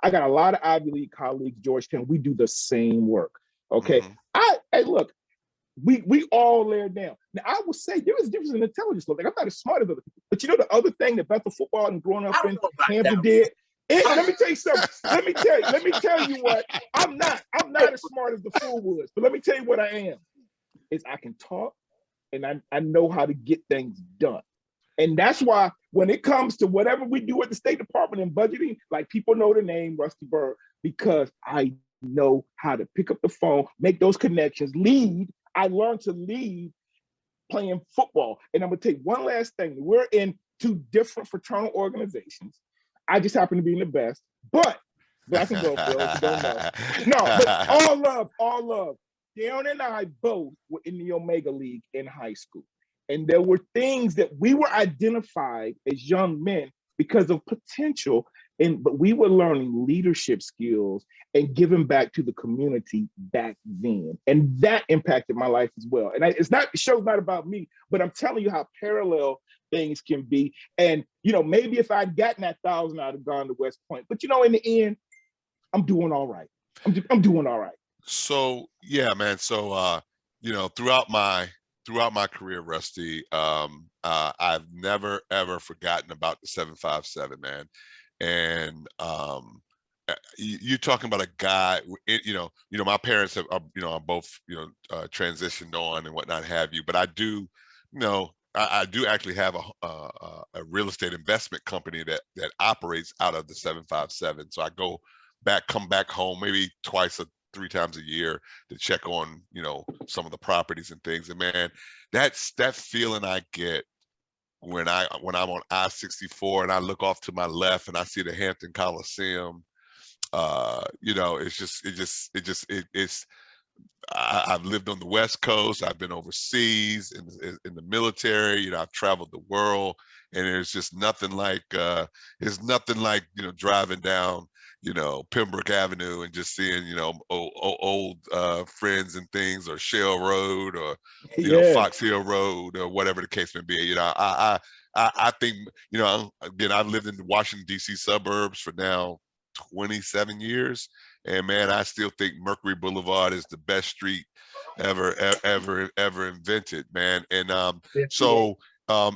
S2: I got a lot of Ivy League colleagues, Georgetown. We do the same work. Okay. Hey, look, we all lay down. Now, I will say there is a difference in intelligence. Like, I'm not as smart as other people. But you know, the other thing that Bethel football and growing up in Hampton did, let me tell you something. Let me tell you what, I'm not as smart as the Fullwoods, but let me tell you what I am. Is I can talk and I know how to get things done. And that's why when it comes to whatever we do at the State Department and budgeting, like people know the name Rusty Bird, because I know how to pick up the phone, make those connections, lead. I learned to lead playing football. And I'm gonna tell you one last thing. We're in 2 different fraternal organizations. I just happen to be in the best, but black and gold, Phil, if you don't know. No, but all love. Darren and I both were in the Omega League in high school. And there were things that we were identified as young men because of potential, but we were learning leadership skills and giving back to the community back then. And that impacted my life as well. And the show's not about me, but I'm telling you how parallel things can be. And, you know, maybe if I'd gotten that 1,000, I'd have gone to West Point. But, you know, in the end, I'm doing all right. I'm doing all right.
S3: So, yeah, man. So, you know, throughout my career, Rusty, I've never, ever forgotten about the 757, man. And you're talking about a guy, you know, my parents are both, transitioned on and whatnot have you. But I do, you know, I do actually have a real estate investment company that operates out of the 757. So I come back home maybe 3 times a year to check on, you know, some of the properties and things. And man, that's that feeling I get when I'm on I-64 and I look off to my left and I see the Hampton Coliseum. You know, I've lived on the West Coast. I've been overseas in the military. You know, I've traveled the world, and there's just nothing like you know, driving down, you know, Pembroke Avenue and just seeing, you know, old friends and things, or Shell Road, or you know, Fox Hill Road, or whatever the case may be. You know, I think, you know, again, I've lived in the Washington D.C. suburbs for now 27 years, and man, I still think Mercury Boulevard is the best street ever invented, man. And so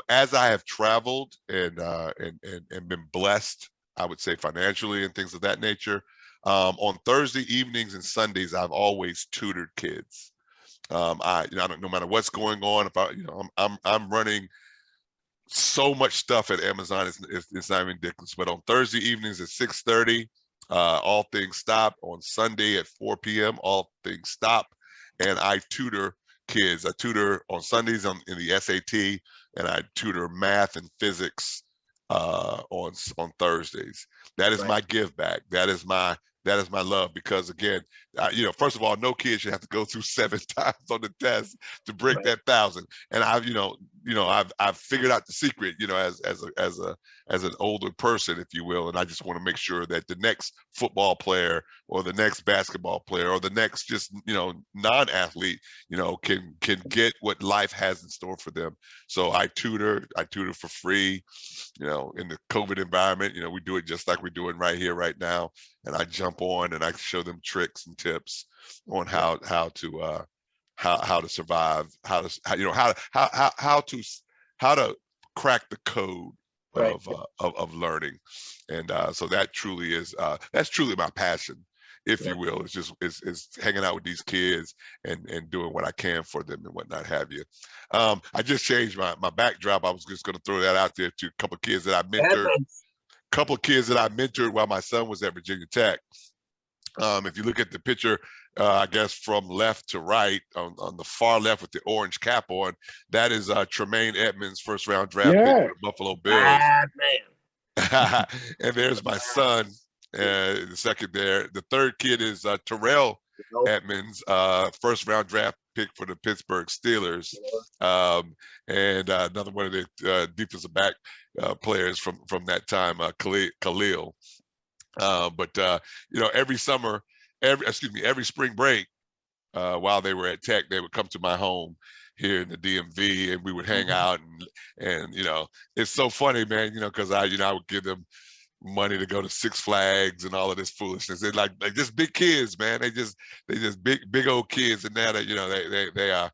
S3: as I have traveled and been blessed, I would say financially and things of that nature, on Thursday evenings and Sundays, I've always tutored kids. No matter what's going on, I'm running so much stuff at Amazon, it's not even ridiculous. But on Thursday evenings at 6:30, all things stop. On Sunday at 4 p.m., all things stop, and I tutor kids. I tutor on Sundays in the SAT, and I tutor math and physics on Thursdays. That is my give back. That is my love, because again, you know, first of all, no kid should have to go through 7 times on the test to break that 1,000. And I've figured out the secret, you know, as an older person, if you will. And I just want to make sure that the next football player or the next basketball player or the next just, you know, non-athlete, you know, can get what life has in store for them. So I tutor for free, you know, in the COVID environment. You know, we do it just like we're doing right here, right now. And I jump on and I show them tricks and tips on how to survive, how to crack the code
S2: Right.
S3: of learning. And so that truly is that's truly my passion, if you will. It's just is hanging out with these kids and doing what I can for them and whatnot have you. I just changed my backdrop. I was just going to throw that out there to a couple of kids that I mentored while my son was at Virginia Tech. If you look at the picture, I guess from left to right, on the far left with the orange cap on, that is Tremaine Edmonds, first round draft pick for the Buffalo Bills.
S1: Bad man.
S3: And there's my son, the second there. The third kid is Terrell Edmonds, first round draft pick for the Pittsburgh Steelers. And another one of the defensive back players from that time, Khalil. But you know, every spring break, while they were at Tech, they would come to my home here in the DMV, and we would hang out, and you know, it's so funny, man, you know, because I would give them money to go to Six Flags and all of this foolishness. They're like just big kids, man. They just big old kids, and now that, you know, they are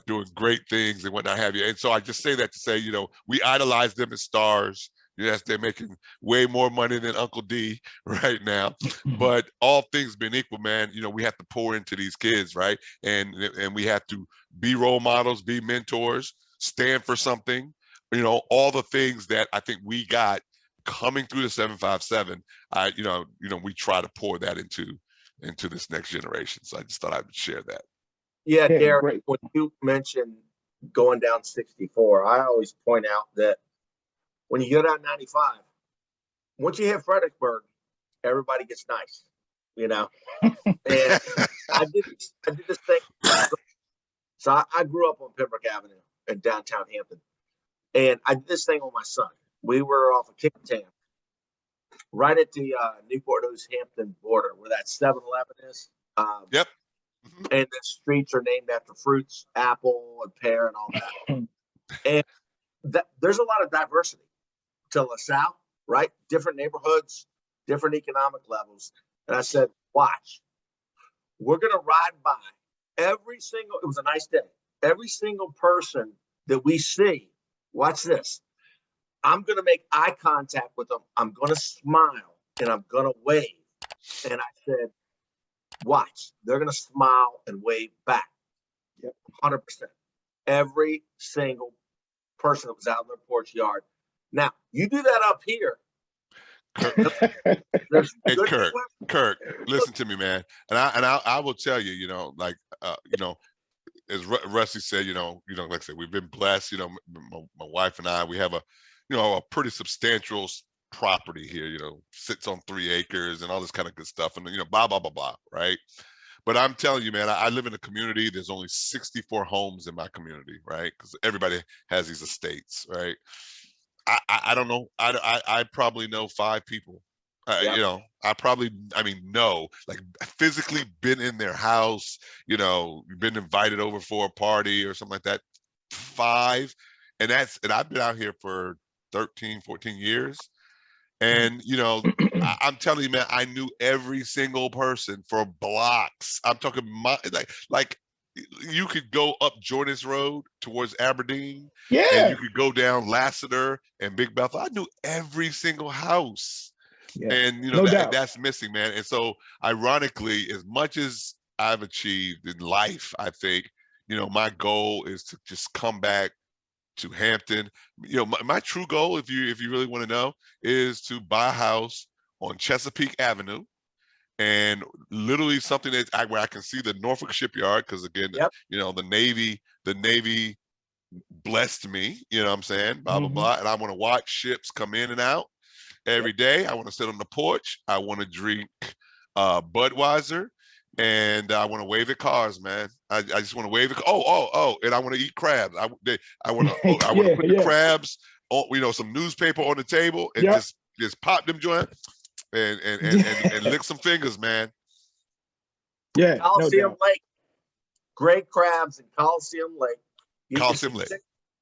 S3: doing great things and whatnot have you. And so I just say that to say, you know, we idolize them as stars. Yes, they're making way more money than Uncle D right now. But all things being equal, man, you know, we have to pour into these kids, right? And we have to be role models, be mentors, stand for something, you know, all the things that I think we got coming through the 757. You know, we try to pour that into this next generation. So I just thought I would share that.
S1: Yeah, Darren, when you mentioned going down 64, I always point out that when you go down 95, once you hit Fredericksburg, everybody gets nice, you know. And I did this thing. So I grew up on Pembroke Avenue in downtown Hampton, and I did this thing with my son. We were off of Kicktown, right at the Newport News Hampton border, where that 7-Eleven is.
S3: Yep.
S1: And the streets are named after fruits, apple and pear and all that. And there's a lot of diversity to LaSalle, right? Different neighborhoods, different economic levels. And I said, watch, we're going to ride by it was a nice day. Every single person that we see, watch this. I'm going to make eye contact with them. I'm going to smile and I'm going to wave. And I said, watch, they're going to smile and wave back. Yep. 100%. Every single person that was out in their porch yard. Now, you do that up here.
S3: Hey, Kirk, listen to me, man. And I will tell you, you know, like, you know, as Rusty said, you know, like I said, we've been blessed. You know, my wife and I, we have a pretty substantial property here. You know, sits on 3 acres and all this kind of good stuff, and you know, blah blah blah blah, right? But I'm telling you, man, I live in a community. There's only 64 homes in my community, right? Because everybody has these estates, right? I don't know. I probably know 5 people. You know, know, like physically been in their house, you know, been invited over for a party or something like that. 5. And I've been out here for 13, 14 years. And, you know, I'm telling you, man, I knew every single person for blocks. I'm talking like you could go up Jordan's Road towards Aberdeen.
S2: Yeah.
S3: And you could go down Lassiter and Big Bethel. I knew every single house. Yeah. And, you know, that's missing, man. And so ironically, as much as I've achieved in life, I think, you know, my goal is to just come back to Hampton. You know, my true goal, if you really want to know, is to buy a house on Chesapeake Avenue, and literally something where I can see the Norfolk shipyard, because again, you know, the Navy blessed me, you know what I'm saying, blah blah blah, and I want to watch ships come in and out every day. I want to sit on the porch. I want to drink Budweiser, and I want to wave at cars, man. I just want to wave at and I want to eat crabs. I want to put the crabs on, you know, some newspaper on the table and just pop them joints and lick some fingers, man.
S1: Yeah, Coliseum Lake, great crabs in Coliseum Lake.
S3: Coliseum Lake.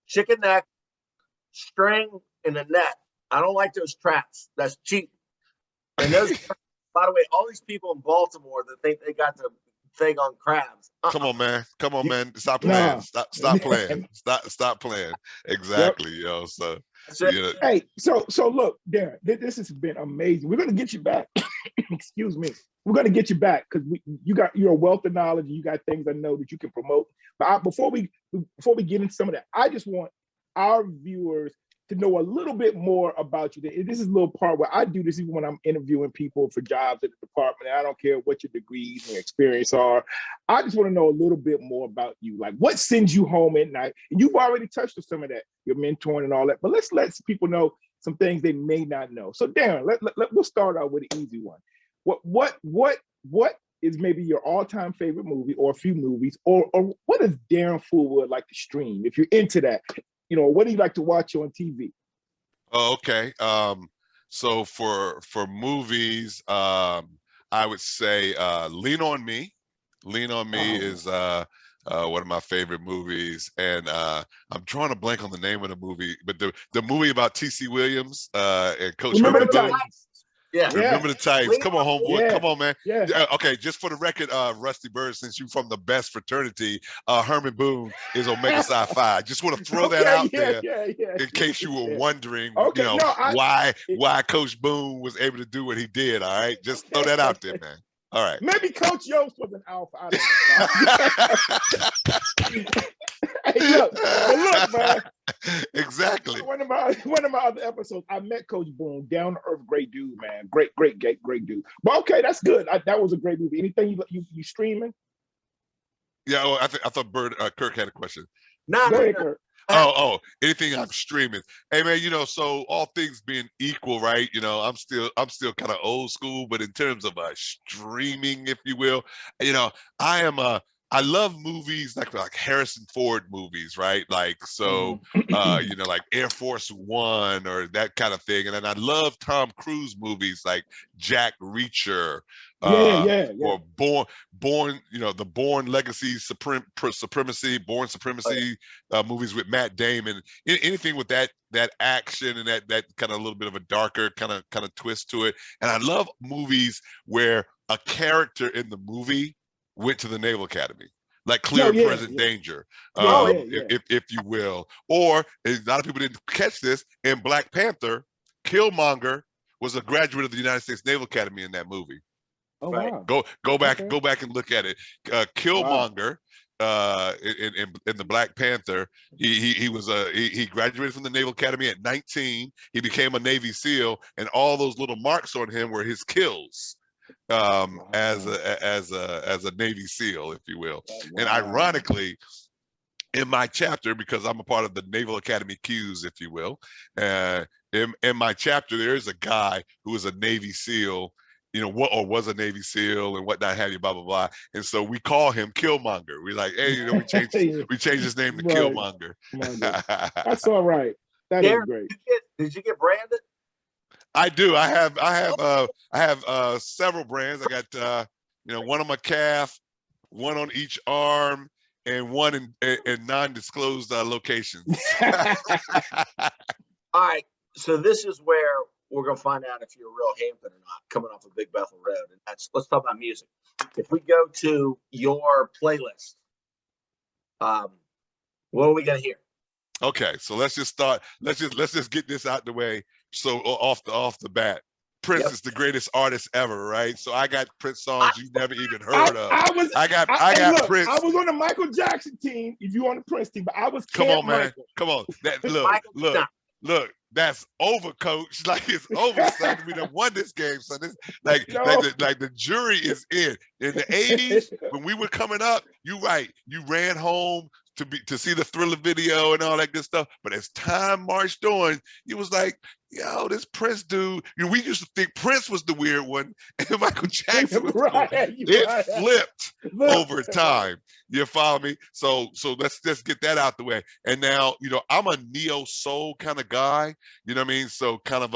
S1: Chicken neck, string in a net. I don't like those traps. That's cheap. And those, by the way, all these people in Baltimore that think they got the thing on crabs.
S3: Come on, man. Stop playing. Stop playing. Stop playing. Exactly, yo. So
S1: it.
S3: You know,
S2: Hey, so look, Darren, this has been amazing. We're gonna get you back. Excuse me. We're gonna get you back because you're a wealth of knowledge and you got things I know that you can promote. But before we get into some of that, I just want our viewers to know a little bit more about you. This is a little part where I do this even when I'm interviewing people for jobs at the department. I don't care what your degrees and experience are. I just want to know a little bit more about you. Like what sends you home at night? And you've already touched on some of that, your mentoring and all that. But let's let people know some things they may not know. So Darren, we'll start out with an easy one. What is maybe your all-time favorite movie or a few movies, or what does Daron Fullwood like to stream if you're into that? You know, what do you like to watch on TV?
S3: Oh, okay. So for movies, I would say Lean on Me. Lean on Me is one of my favorite movies, and I'm drawing a blank on the name of the movie, but the movie about T.C. Williams and Coach
S2: Remember
S3: Herman
S2: the
S3: Boone.
S2: Titans.
S1: Yeah.
S3: Remember the Titans. Come on, homeboy.
S2: Yeah.
S3: Come on, man.
S2: Yeah.
S3: Okay, just for the record, Rusty Bird, since you're from the best fraternity, Herman Boone is Omega Psi Phi. Just want to throw that out there in case you were wondering,
S2: Okay,
S3: you know, why Coach Boone was able to do what he did. All right, just throw that out there, man. All right.
S2: Maybe Coach Yost was an alpha. I don't know. Hey, look, man.
S3: Exactly.
S2: One of my other episodes, I met Coach Boone, down to earth, great dude, man. Great dude. But okay, that's good. That was a great movie. Anything you streaming?
S3: Yeah. Oh, I thought Kirk had a question.
S1: No.
S2: Kirk.
S3: Oh, anything I'm streaming. Hey man, you know, so all things being equal, right? You know, I'm still kind of old school, but in terms of streaming, if you will, you know, I love movies like Harrison Ford movies, right? Like so, you know, like Air Force One or that kind of thing. And then I love Tom Cruise movies like Jack Reacher, or Born, you know, the Born Legacy, Supremacy, Born Supremacy movies with Matt Damon. Anything with that action and that kind of a little bit of a darker kind of twist to it. And I love movies where a character in the movie went to the Naval Academy, like Clear and Present Danger, if you will. Or a lot of people didn't catch this, in Black Panther, Killmonger was a graduate of the United States Naval Academy in that movie.
S2: Oh wow!
S3: Go back and look at it. Killmonger, in the Black Panther, he graduated from the Naval Academy at 19. He became a Navy SEAL, and all those little marks on him were his kills. As a Navy SEAL, if you will. And ironically, in my chapter, because I'm a part of the Naval Academy Qs, if you will, in my chapter, there is a guy who is a Navy SEAL, you know, was a Navy SEAL and whatnot have you, blah, blah, blah. And so we call him Killmonger. We're like, hey, you know, we changed his name to Killmonger.
S2: That's all right. That is great.
S1: Did you get branded?
S3: I do. I have several brands. I got you know, one on my calf, one on each arm, and one in non-disclosed locations.
S1: All right. So this is where we're gonna find out if you're a real Hampton or not, coming off of Big Bethel Road. And let's talk about music. If we go to your playlist, what are we gonna hear?
S3: Okay, so let's just start. Let's just get this out the way. So off the bat, Prince is the greatest artist ever, right? So I got Prince songs you never even heard of. I got Prince.
S2: I was on the Michael Jackson team. If you on the Prince team, but I was
S3: Come on, man.
S2: Michael.
S3: Come on. Look. That's over, coach. Like it's over, son. We done won this game, son. This, like the jury is in. In the 80s, when we were coming up, you're right. You ran home to see the Thriller video and all that good stuff. But as time marched on, it was like, yo, this Prince dude. You know, we used to think Prince was the weird one, and Michael Jackson was it flipped over time. You follow me? So let's just get that out the way. And now, you know, I'm a neo soul kind of guy. You know what I mean? So kind of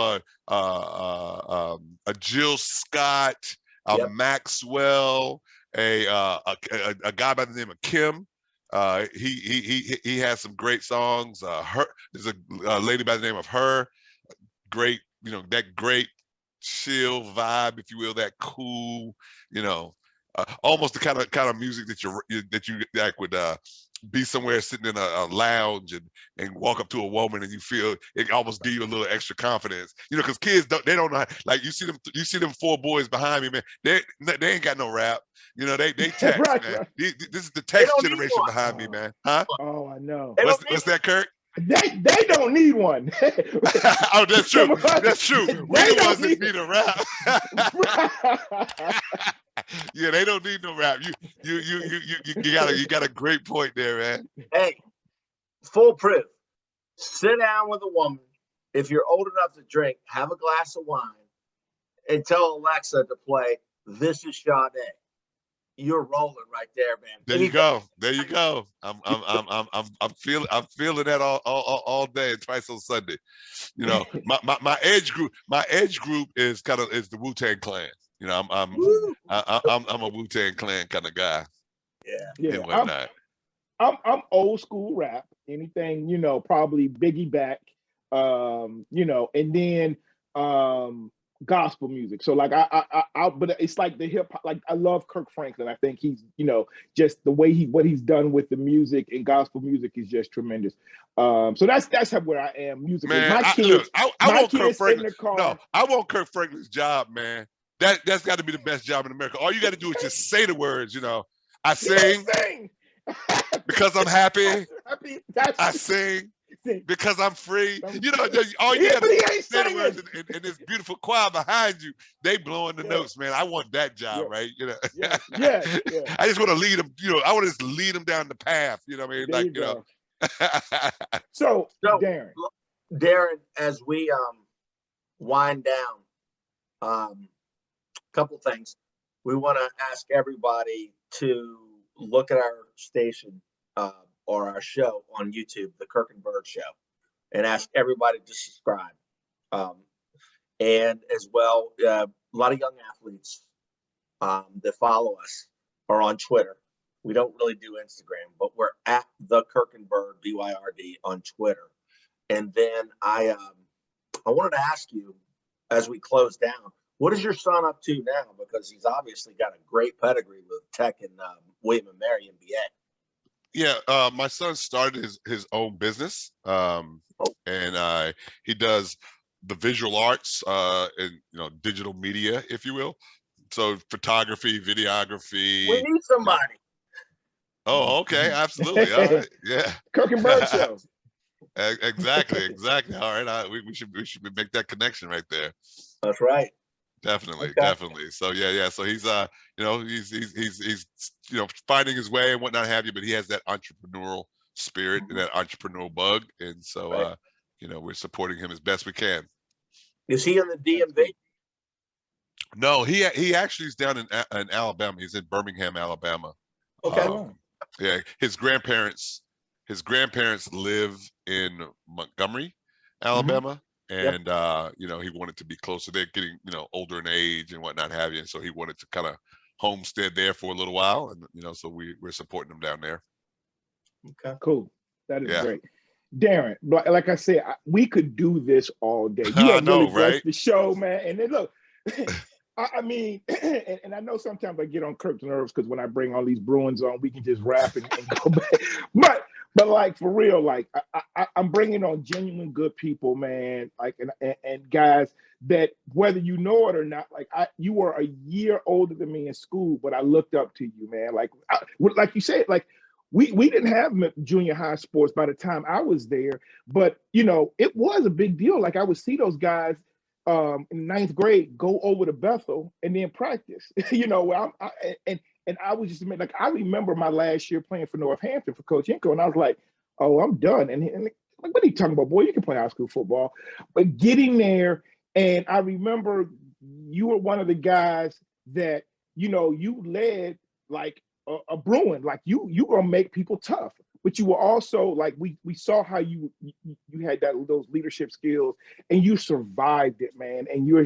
S3: a Jill Scott, a Maxwell, a guy by the name of Kim. He has some great songs. There's a lady by the name of Her. Great, you know, that great chill vibe, if you will, that cool, you know, almost the kind of music that you like with be somewhere sitting in a lounge and walk up to a woman and you feel it almost give you a little extra confidence, because kids they don't know like you see them 4 boys behind me, man. They ain't got no rap, they text,
S2: Right,
S3: man.
S2: right.
S3: This is the text
S1: don't need
S3: generation
S1: one.
S3: behind me, man. Huh?
S2: Oh, I know.
S1: They don't
S3: What's that, Kirk?
S2: They don't need one.
S3: Oh, that's true. That's true. We
S2: They
S3: the ones
S2: don't
S3: that
S2: need
S3: need a rap. Yeah, they don't need no rap. You got a great point there, man.
S1: Hey, foolproof. Sit down with a woman. If you're old enough to drink, have a glass of wine and tell Alexa to play This Is Sade. You're rolling right there, man.
S3: There you go. There you go. I'm feeling that all day and twice on Sunday. My age group is is the Wu-Tang Clan. I'm a Wu-Tang Clan kind of guy.
S2: Yeah.
S3: And whatnot.
S2: I'm old school rap. Anything, probably Biggie back, and then gospel music. So like but it's like the hip hop. Like I love Kirk Franklin. I think he's, just the way what he's done with the music and gospel music is just tremendous. So that's where I am musically.
S3: Man,
S2: My kids,
S3: I want Kirk Franklin. In the car. No, I want Kirk Franklin's job, man. That's got to be the best job in America. All you got to do is just say the words. I sing because I'm happy. I sing because I'm free. All you got to do is say the words, and this beautiful choir behind you, they blowing the notes, man. I want that job, right?
S2: Yeah.
S3: I just want to lead them. I want to just lead them down the path. You know what I mean?
S2: There So,
S1: Darren, as we wind down, couple things. We want to ask everybody to look at our station or our show on YouTube, the Kirk and Bird Show, and ask everybody to subscribe. And as well, a lot of young athletes that follow us are on Twitter. We don't really do Instagram, but we're at the Kirk and Bird, BYRD, on Twitter. And then I wanted to ask you, as we close down, what is your son up to now? Because he's obviously got a great pedigree with Tech and William and Mary MBA.
S3: Yeah, my son started his own business, and he does the visual arts and digital media, if you will. So photography, videography.
S1: We need somebody.
S3: Oh, okay, absolutely. All right, yeah.
S2: Kirk and Bird Show.
S3: Exactly. All right, we should make that connection right there.
S1: That's right.
S3: Definitely,
S1: okay.
S3: Definitely. So yeah. So he's he's finding his way and whatnot have you, but he has that entrepreneurial spirit and that entrepreneurial bug, and so
S1: right.
S3: We're supporting him as best we can.
S1: Is he in the DMV?
S3: No, he actually is down in Alabama. He's in Birmingham, Alabama.
S1: Okay.
S3: Yeah, his grandparents live in Montgomery, Alabama. And he wanted to be closer. They're getting older in age and whatnot have you, and so he wanted to kind of homestead there for a little while, and so we're supporting him down there.
S2: Okay, cool. That is great, Darren. Like I said, we could do this all day. You have really blessed the show, man. And then look, I mean, and I know sometimes I get on Kirk's nerves because when I bring all these Bruins on, we can just rap and go back, But like for real, like I'm bringing on genuine good people, man. Like and guys that whether you know it or not, like you were a year older than me in school, but I looked up to you, man. Like you said, like we didn't have junior high sports by the time I was there, but it was a big deal. Like I would see those guys in ninth grade go over to Bethel and then practice. And I was just like, I remember my last year playing for Northampton for Coach Inco, and I was like, oh, I'm done. And like, what are you talking about, boy? You can play high school football. But getting there, and I remember you were one of the guys that, you led like a Bruin, like you gonna make people tough. But you were also like, we saw how you had those leadership skills, and you survived it, man. And you're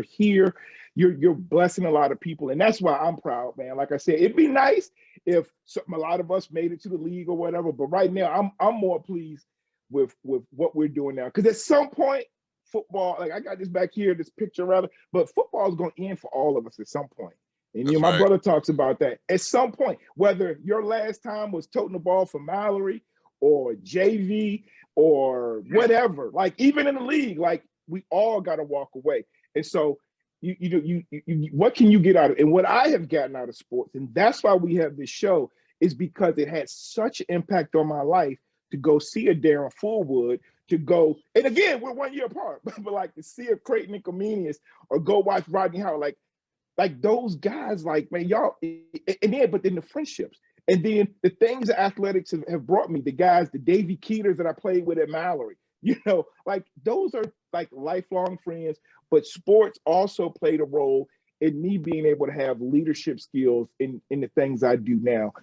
S2: here. You're blessing a lot of people, and that's why I'm proud, man. Like I said, it'd be nice if a lot of us made it to the league or whatever, but right now I'm more pleased with what we're doing now, because at some point football, like I got this back here, this picture rather, but football is going to end for all of us at some point. And
S3: That's
S2: my
S3: right.
S2: brother talks about that. At some point, whether your last time was toting the ball for Mallory or JV or whatever, like even in the league, like we all got to walk away. And so, you what can you get out of it? And what I have gotten out of sports, and that's why we have this show, is because it had such an impact on my life to go see a Daron Fullwood, to go, and again, we're 1 year apart, but like to see a Creighton and Comenius or go watch Rodney Howard, like those guys, like, man, y'all, and then, but then the friendships, and then the things that athletics have brought me, the guys, the Davy Keeters that I played with at Mallory, like those are like lifelong friends, but sports also played a role in me being able to have leadership skills in the things I do now,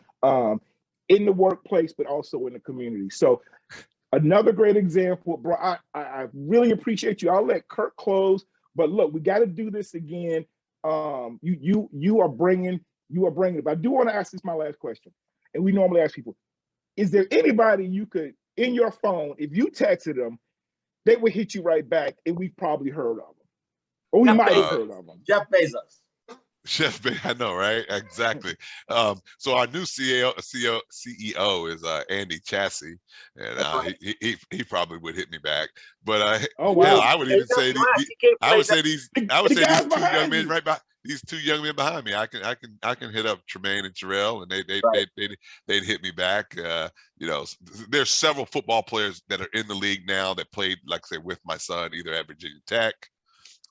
S2: in the workplace, but also in the community. So another great example, bro. I really appreciate you. I'll let Kirk close, but look, we got to do this again. You are bringing it. But I do want to ask this, my last question, and we normally ask people: is there anybody you could, in your phone, if you texted them, they would hit you right back, and we've probably heard of them, or we might have heard of them?
S1: Jeff Bezos.
S3: Chef, I know, right? Exactly. So our new CEO is Andy Chassis, and he probably would hit me back. But
S2: oh wow,
S3: yeah, I would even say these two young men right behind these two young men behind me. I can hit up Tremaine and Terrell, and they'd hit me back. There's several football players that are in the league now that played, like I say, with my son, either at Virginia Tech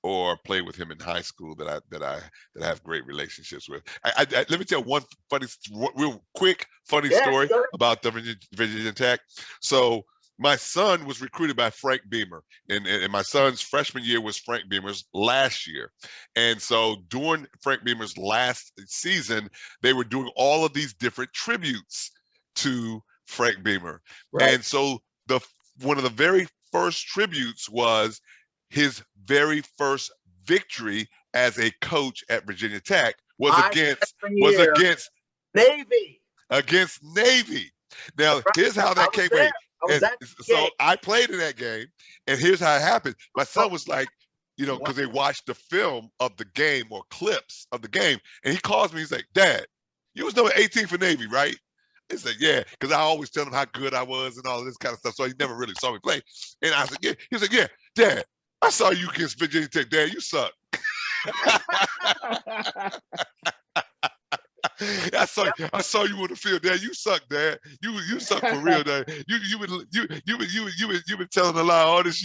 S3: or play with him in high school that I have great relationships with. Let me tell one real quick funny story about the Virginia Tech. So my son was recruited by Frank Beamer, and my son's freshman year was Frank Beamer's last year. And so during Frank Beamer's last season, they were doing all of these different tributes to Frank Beamer. Right. And so one of the very first tributes was his very first victory as a coach at Virginia Tech was against
S1: Navy.
S3: Against Navy. Now, here's how that came. So I played in that game, and here's how it happened. My son was like, because they watched the film of the game or clips of the game, and he calls me. He's like, "Dad, you was number 18 for Navy, right?" He said, "Yeah," because I always tell him how good I was and all this kind of stuff. So he never really saw me play. And I said, "Yeah." He was like, "Yeah, Dad, I saw you against Virginia Tech. Dad, you suck." I saw you on the field, Dad. You suck, Dad. You suck for real, Dad. You've been telling a lie all these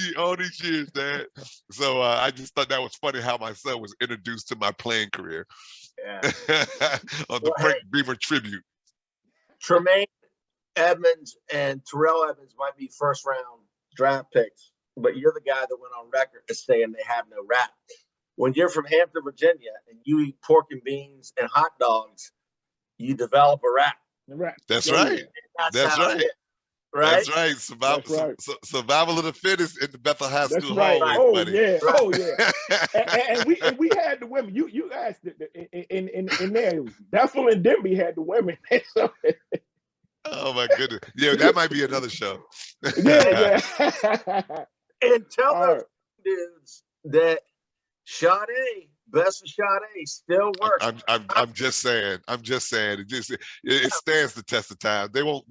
S3: years, Dad. So I just thought that was funny how my son was introduced to my playing career. Yeah. On the Frank Beamer tribute.
S1: Tremaine Edmonds and Terrell Edmonds might be first round draft picks, but you're the guy that went on record as saying they have no rap. When you're from Hampton, Virginia, and you eat pork and beans and hot dogs, you develop a rap.
S3: That's right. That's right.
S1: Right?
S3: That's right. Survival of the fittest in the Bethel High School hallways,
S2: oh,
S3: buddy.
S2: Yeah. Oh yeah. and we had the women. You asked in there. Bethel and Denby had the women.
S3: Oh my goodness. Yeah, that might be another show.
S2: yeah.
S1: And tell those dudes that Sade, best of Sade, still works.
S3: I'm just saying. It stands the test of time. They won't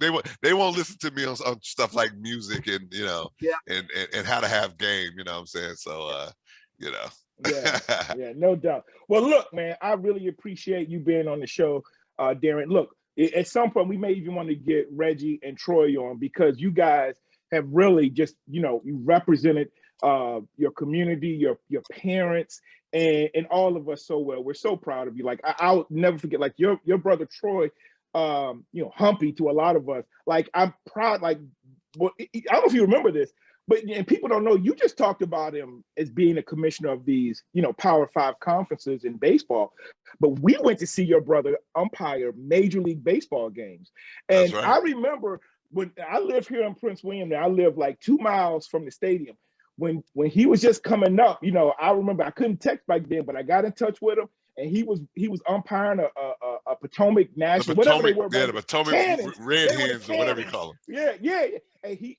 S3: listen to me on stuff like music and and how to have game. You know what I'm saying? So
S2: yeah, no doubt. Well, look, man, I really appreciate you being on the show, Darren. Look, at some point we may even want to get Reggie and Troy on, because you guys have really just you represented your community, your parents, and all of us so well. We're so proud of you. Like I'll never forget, like your brother Troy, Humpy to a lot of us. Like I'm proud. Like, well, I don't know if you remember this, but and people don't know. You just talked about him as being a commissioner of these, Power 5 conferences in baseball. But we went to see your brother umpire Major League Baseball games, and I remember when I live here in Prince William. I live like 2 miles from the stadium. When he was just coming up, I remember I couldn't text back then, but I got in touch with him, and he was umpiring a Potomac National,
S3: The
S2: whatever they
S3: Potomac,
S2: were.
S3: yeah,
S2: Back
S3: the
S2: then.
S3: Potomac
S2: Cannons.
S3: Red
S2: They were the
S3: Hens or whatever you
S2: Cannons.
S3: call them.
S2: Yeah. And he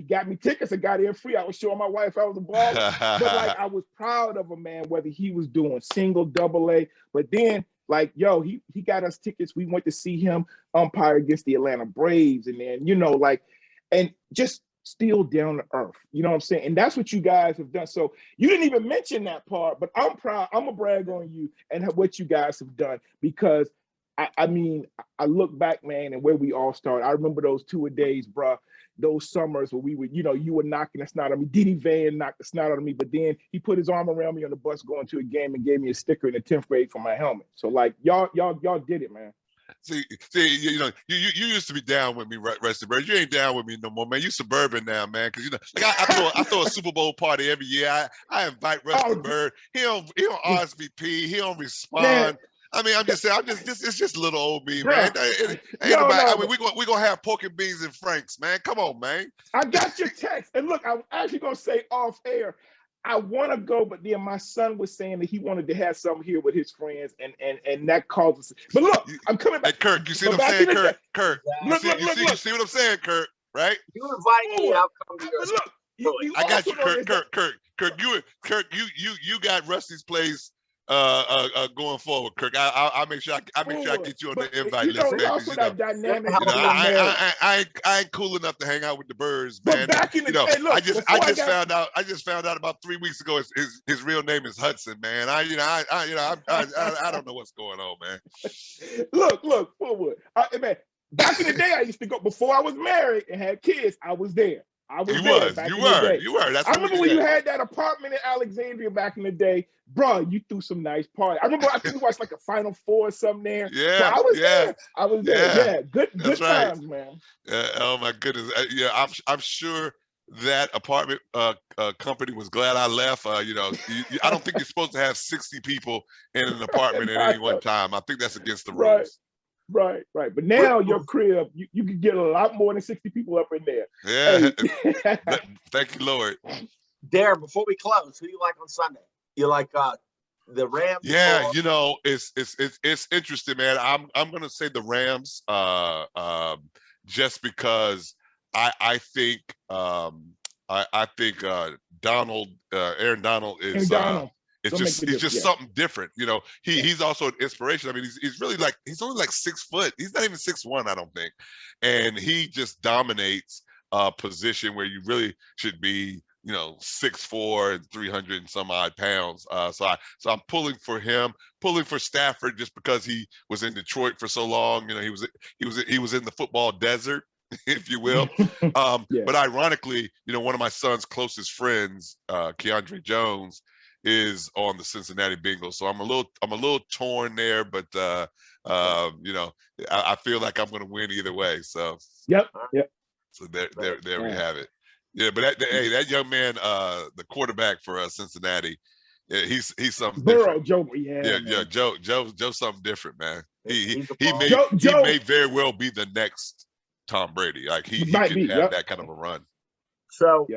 S2: got me tickets. I got in free. I was showing my wife I was a baller. But like, I was proud of him, man, whether he was doing single, double A. But then, like, yo, he got us tickets. We went to see him umpire against the Atlanta Braves. And then, like, and just still down to earth. You know what I'm saying? And that's what you guys have done. So you didn't even mention that part, but I'm proud. I'm gonna brag on you and what you guys have done, because I mean, I look back, man, and where we all started. I remember those two-a-days, bruh, those summers where we would, you were knocking the snot on me. Diddy Van knocked the snot on me, but then he put his arm around me on the bus going to a game and gave me a sticker in the 10th grade for my helmet. So like, y'all did it, man.
S3: See, you used to be down with me, Rusty Bird. You ain't down with me no more, man. You suburban now, man. Because like I throw a Super Bowl party every year. I invite Rusty Bird. He don't RSVP. He don't respond. Man. I mean, I'm just saying. It's just little old me, man. I mean, we gonna have pork and beans and Franks, man. Come on, man.
S2: I got your text, and look, I'm actually gonna say off air, I want to go, but then my son was saying that he wanted to have something here with his friends, and that causes. But look, I'm coming back.
S3: Hey, Kirk, you see what I'm saying, Kirk? Kirk, you see what I'm saying, Kirk? Right?
S1: You invite me, I'll come to your.
S2: Look,
S3: I got you, Kirk. You got Rusty's place going forward, Kirk. I'll make sure I get you on the invite list, man.
S2: Also that dynamic.
S3: I ain't cool enough to hang out with the birds, man.
S2: Back in the day, look,
S3: I just found out about 3 weeks ago his real name is Hudson, man. I don't know what's going on, man.
S2: Look, Fullwood. Man, back in the day, I used to go before I was married and had kids. I was there. You were. That's I remember when you had that apartment in Alexandria back in the day, bro. You threw some nice parties. I remember I think we watched like a Final Four or something there.
S3: Yeah,
S2: so I was there. Yeah, good
S3: right.
S2: times, man.
S3: Oh my goodness. I'm sure that apartment company was glad I left. I don't think you're supposed to have 60 people in an apartment at any one time. I think that's against the rules.
S2: Right. But now your crib, you can get a lot more than 60 people up in there.
S3: Yeah. Hey. Thank you, Lord.
S1: Darren, before we close, who do you like on Sunday? You like the Rams?
S3: Yeah, it's interesting, man. I'm gonna say the Rams, just because I think Aaron Donald is. It's just something different, He's also an inspiration. I mean, he's really he's only like 6 foot. He's not even 6'1", I don't think, and he just dominates a position where you really should be, 6'4" and 300 and some odd pounds. So I'm pulling for him, pulling for Stafford, just because he was in Detroit for so long. He was in the football desert, if you will. But ironically, one of my son's closest friends, Keandre Jones, is on the Cincinnati Bengals. So I'm a little torn there, but I feel like I'm going to win either way. So
S2: yep.
S3: So there we have it. Yeah, but that young man, the quarterback for Cincinnati, he's something different. Joe's something different, man. He may very well be the next Tom Brady. Like he could have that kind of a run.
S1: So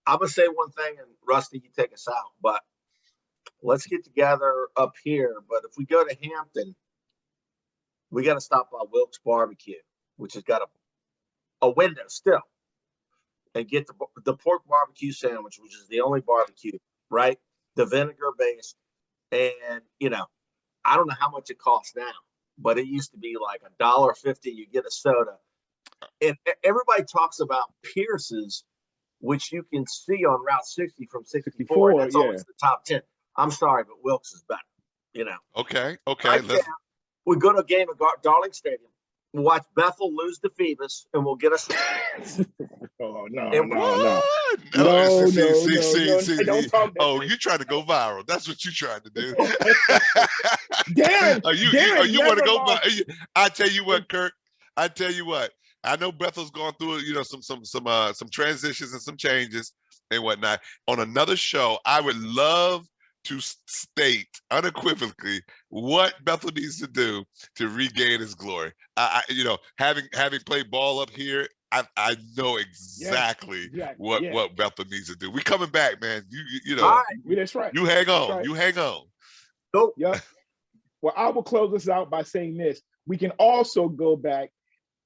S1: I'm gonna say one thing, and Rusty, you take us out. But let's get together up here. But if we go to Hampton, we got to stop by Wilkes Barbecue, which has got a window still, and get the pork barbecue sandwich, which is the only barbecue, right? The vinegar based, and I don't know how much it costs now, but it used to be like $1.50. You get a soda, and everybody talks about Pierce's, which you can see on Route 60 from 64. That's always the top 10. I'm sorry, but Wilkes is better.
S3: Okay.
S1: We go to a game at Darling Stadium. We'll watch Bethel lose to Phoebus, and we'll get us.
S2: Oh no!
S3: See.
S2: Don't talk that
S3: you trying to go viral? That's what you trying to do.
S2: Darren,
S3: you want to go? I tell you what, Kirk. I tell you what. I know Bethel's gone through, some transitions and some changes and whatnot. On another show, I would love to state unequivocally what Bethel needs to do to regain his glory. Having played ball up here, I know exactly what Bethel needs to do. We coming back, man.
S2: All right. That's right.
S3: You hang on. You hang on.
S1: Nope.
S2: Yep. Well, I will close this out by saying this. We can also go back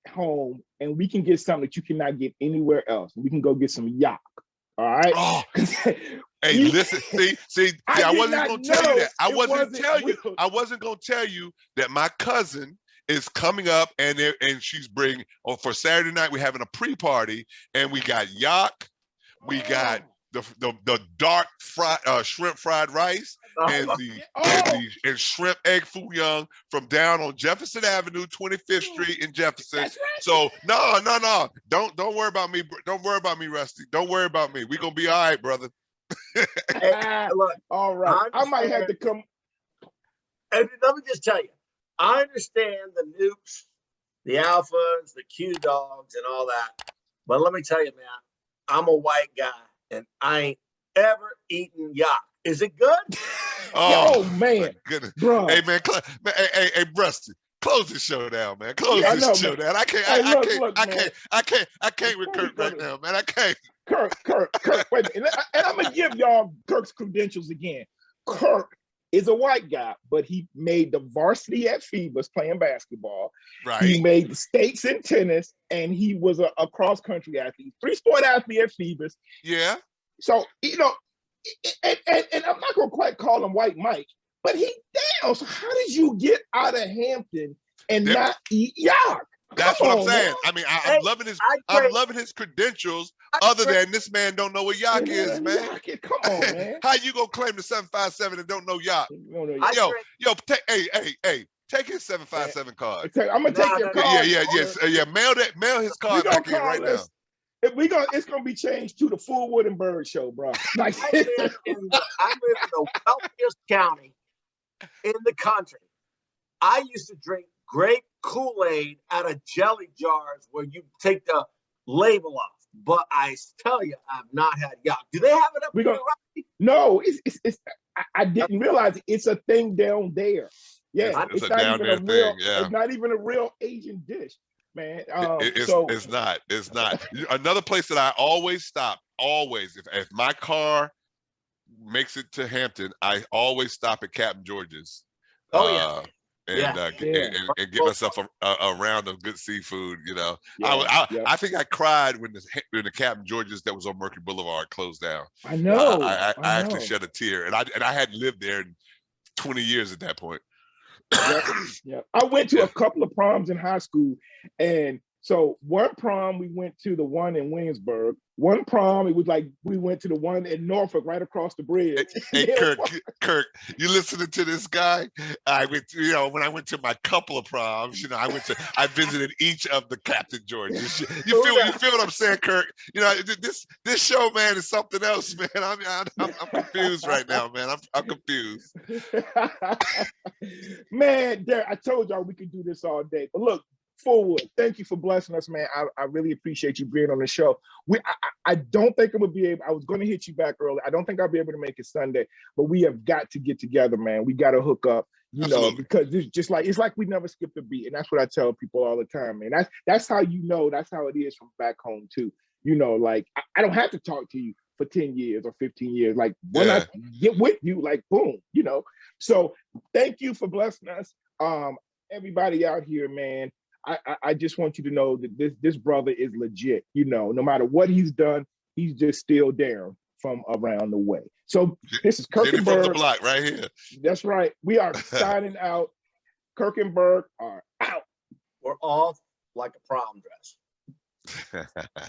S2: home and we can get something that you cannot get anywhere else. We can go get some yak. All right.
S3: Oh, hey, listen, see, I wasn't gonna tell you that. I wasn't gonna tell you that my cousin is coming up and she's bringing, for Saturday night, we're having a pre-party and we got yak, we got the dark fried shrimp fried rice and and shrimp egg foo young from down on Jefferson Avenue, 25th Street in Jefferson.
S2: Right.
S3: So no. Don't worry about me. Don't worry about me, Rusty. Don't worry about me. We're gonna be all right, brother.
S1: Hey, look,
S2: all right. I might have to come.
S1: And let me just tell you, I understand the nukes, the alphas, the Q dogs, and all that. But let me tell you, man, I'm a white guy and I ain't ever eaten yak. Is it good?
S2: Oh man,
S3: goodness.
S2: Bro.
S3: Hey man, hey, Rusty, close this show down, man. Close this show down. I can't with Kirk right now, man. I can't.
S2: Kirk, wait a minute. And I'm gonna give y'all Kirk's credentials again. Kirk is a white guy, but he made the varsity at Phoebus playing basketball.
S3: Right.
S2: He made the states in tennis, and he was a cross-country athlete, 3-sport athlete at Phoebus.
S3: Yeah.
S2: So, and I'm not gonna quite call him White Mike, but he down. So how did you get out of Hampton and not eat yak?
S3: That's what I'm saying. Man. I mean, I'm loving his credentials. Other than this man don't know what yak is, man.
S2: Come on, man.
S3: How you gonna claim the 757 and don't know yak? Hey, take his 757 card.
S2: I'm gonna take your card.
S3: Yeah. Mail his card back in right now.
S2: It's gonna be changed to the Fullwood and Bird show, bro. Like
S1: I live in the wealthiest county in the country. I used to drink grape Kool-Aid out of jelly jars where you take the label off. But I tell you, I've not had yak. Do they have it up here?
S2: No, it's I didn't realize it's a thing down there. Yeah, it's not even a real. Yeah. It's not even a real Asian dish, man.
S3: It's not. Another place that I always stop. Always, if my car makes it to Hampton, I always stop at Captain George's. And get myself a round of good seafood. I think I cried when the Captain George's that was on Mercury Boulevard closed down.
S2: I know.
S3: I actually shed a tear, and I hadn't lived there in 20 years at that point.
S2: Yeah. I went to a couple of proms in high school, and so one prom we went to the one in Williamsburg. One prom, it was like we went to the one in Norfolk, right across the bridge.
S3: Hey, Kirk, you listening to this guy? I went to, when I went to my couple of proms, I visited each of the Captain George's. You feel what I'm saying, Kirk? This show, man, is something else, man. I'm confused right now, man. I'm confused.
S2: Man, Darren, I told y'all we could do this all day, but look. Fullwood, thank you for blessing us, man. I really appreciate you being on the show. I don't think I'm gonna be able. I was going to hit you back early. I don't think I'll be able to make it Sunday, but we have got to get together, man. We got to hook up, because it's like we never skipped a beat, and that's what I tell people all the time, man. That's how that's how it is from back home too. Like I don't have to talk to you for 10 years or 15 years. Like when I get with you, like boom, So thank you for blessing us, everybody out here, man. I just want you to know that this brother is legit. No matter what he's done, he's just still there from around the way. So this is Kirk and Berg.
S3: From the block right here.
S2: That's right. We are signing out. Kirk and Berg are out.
S1: We're off like a prom dress.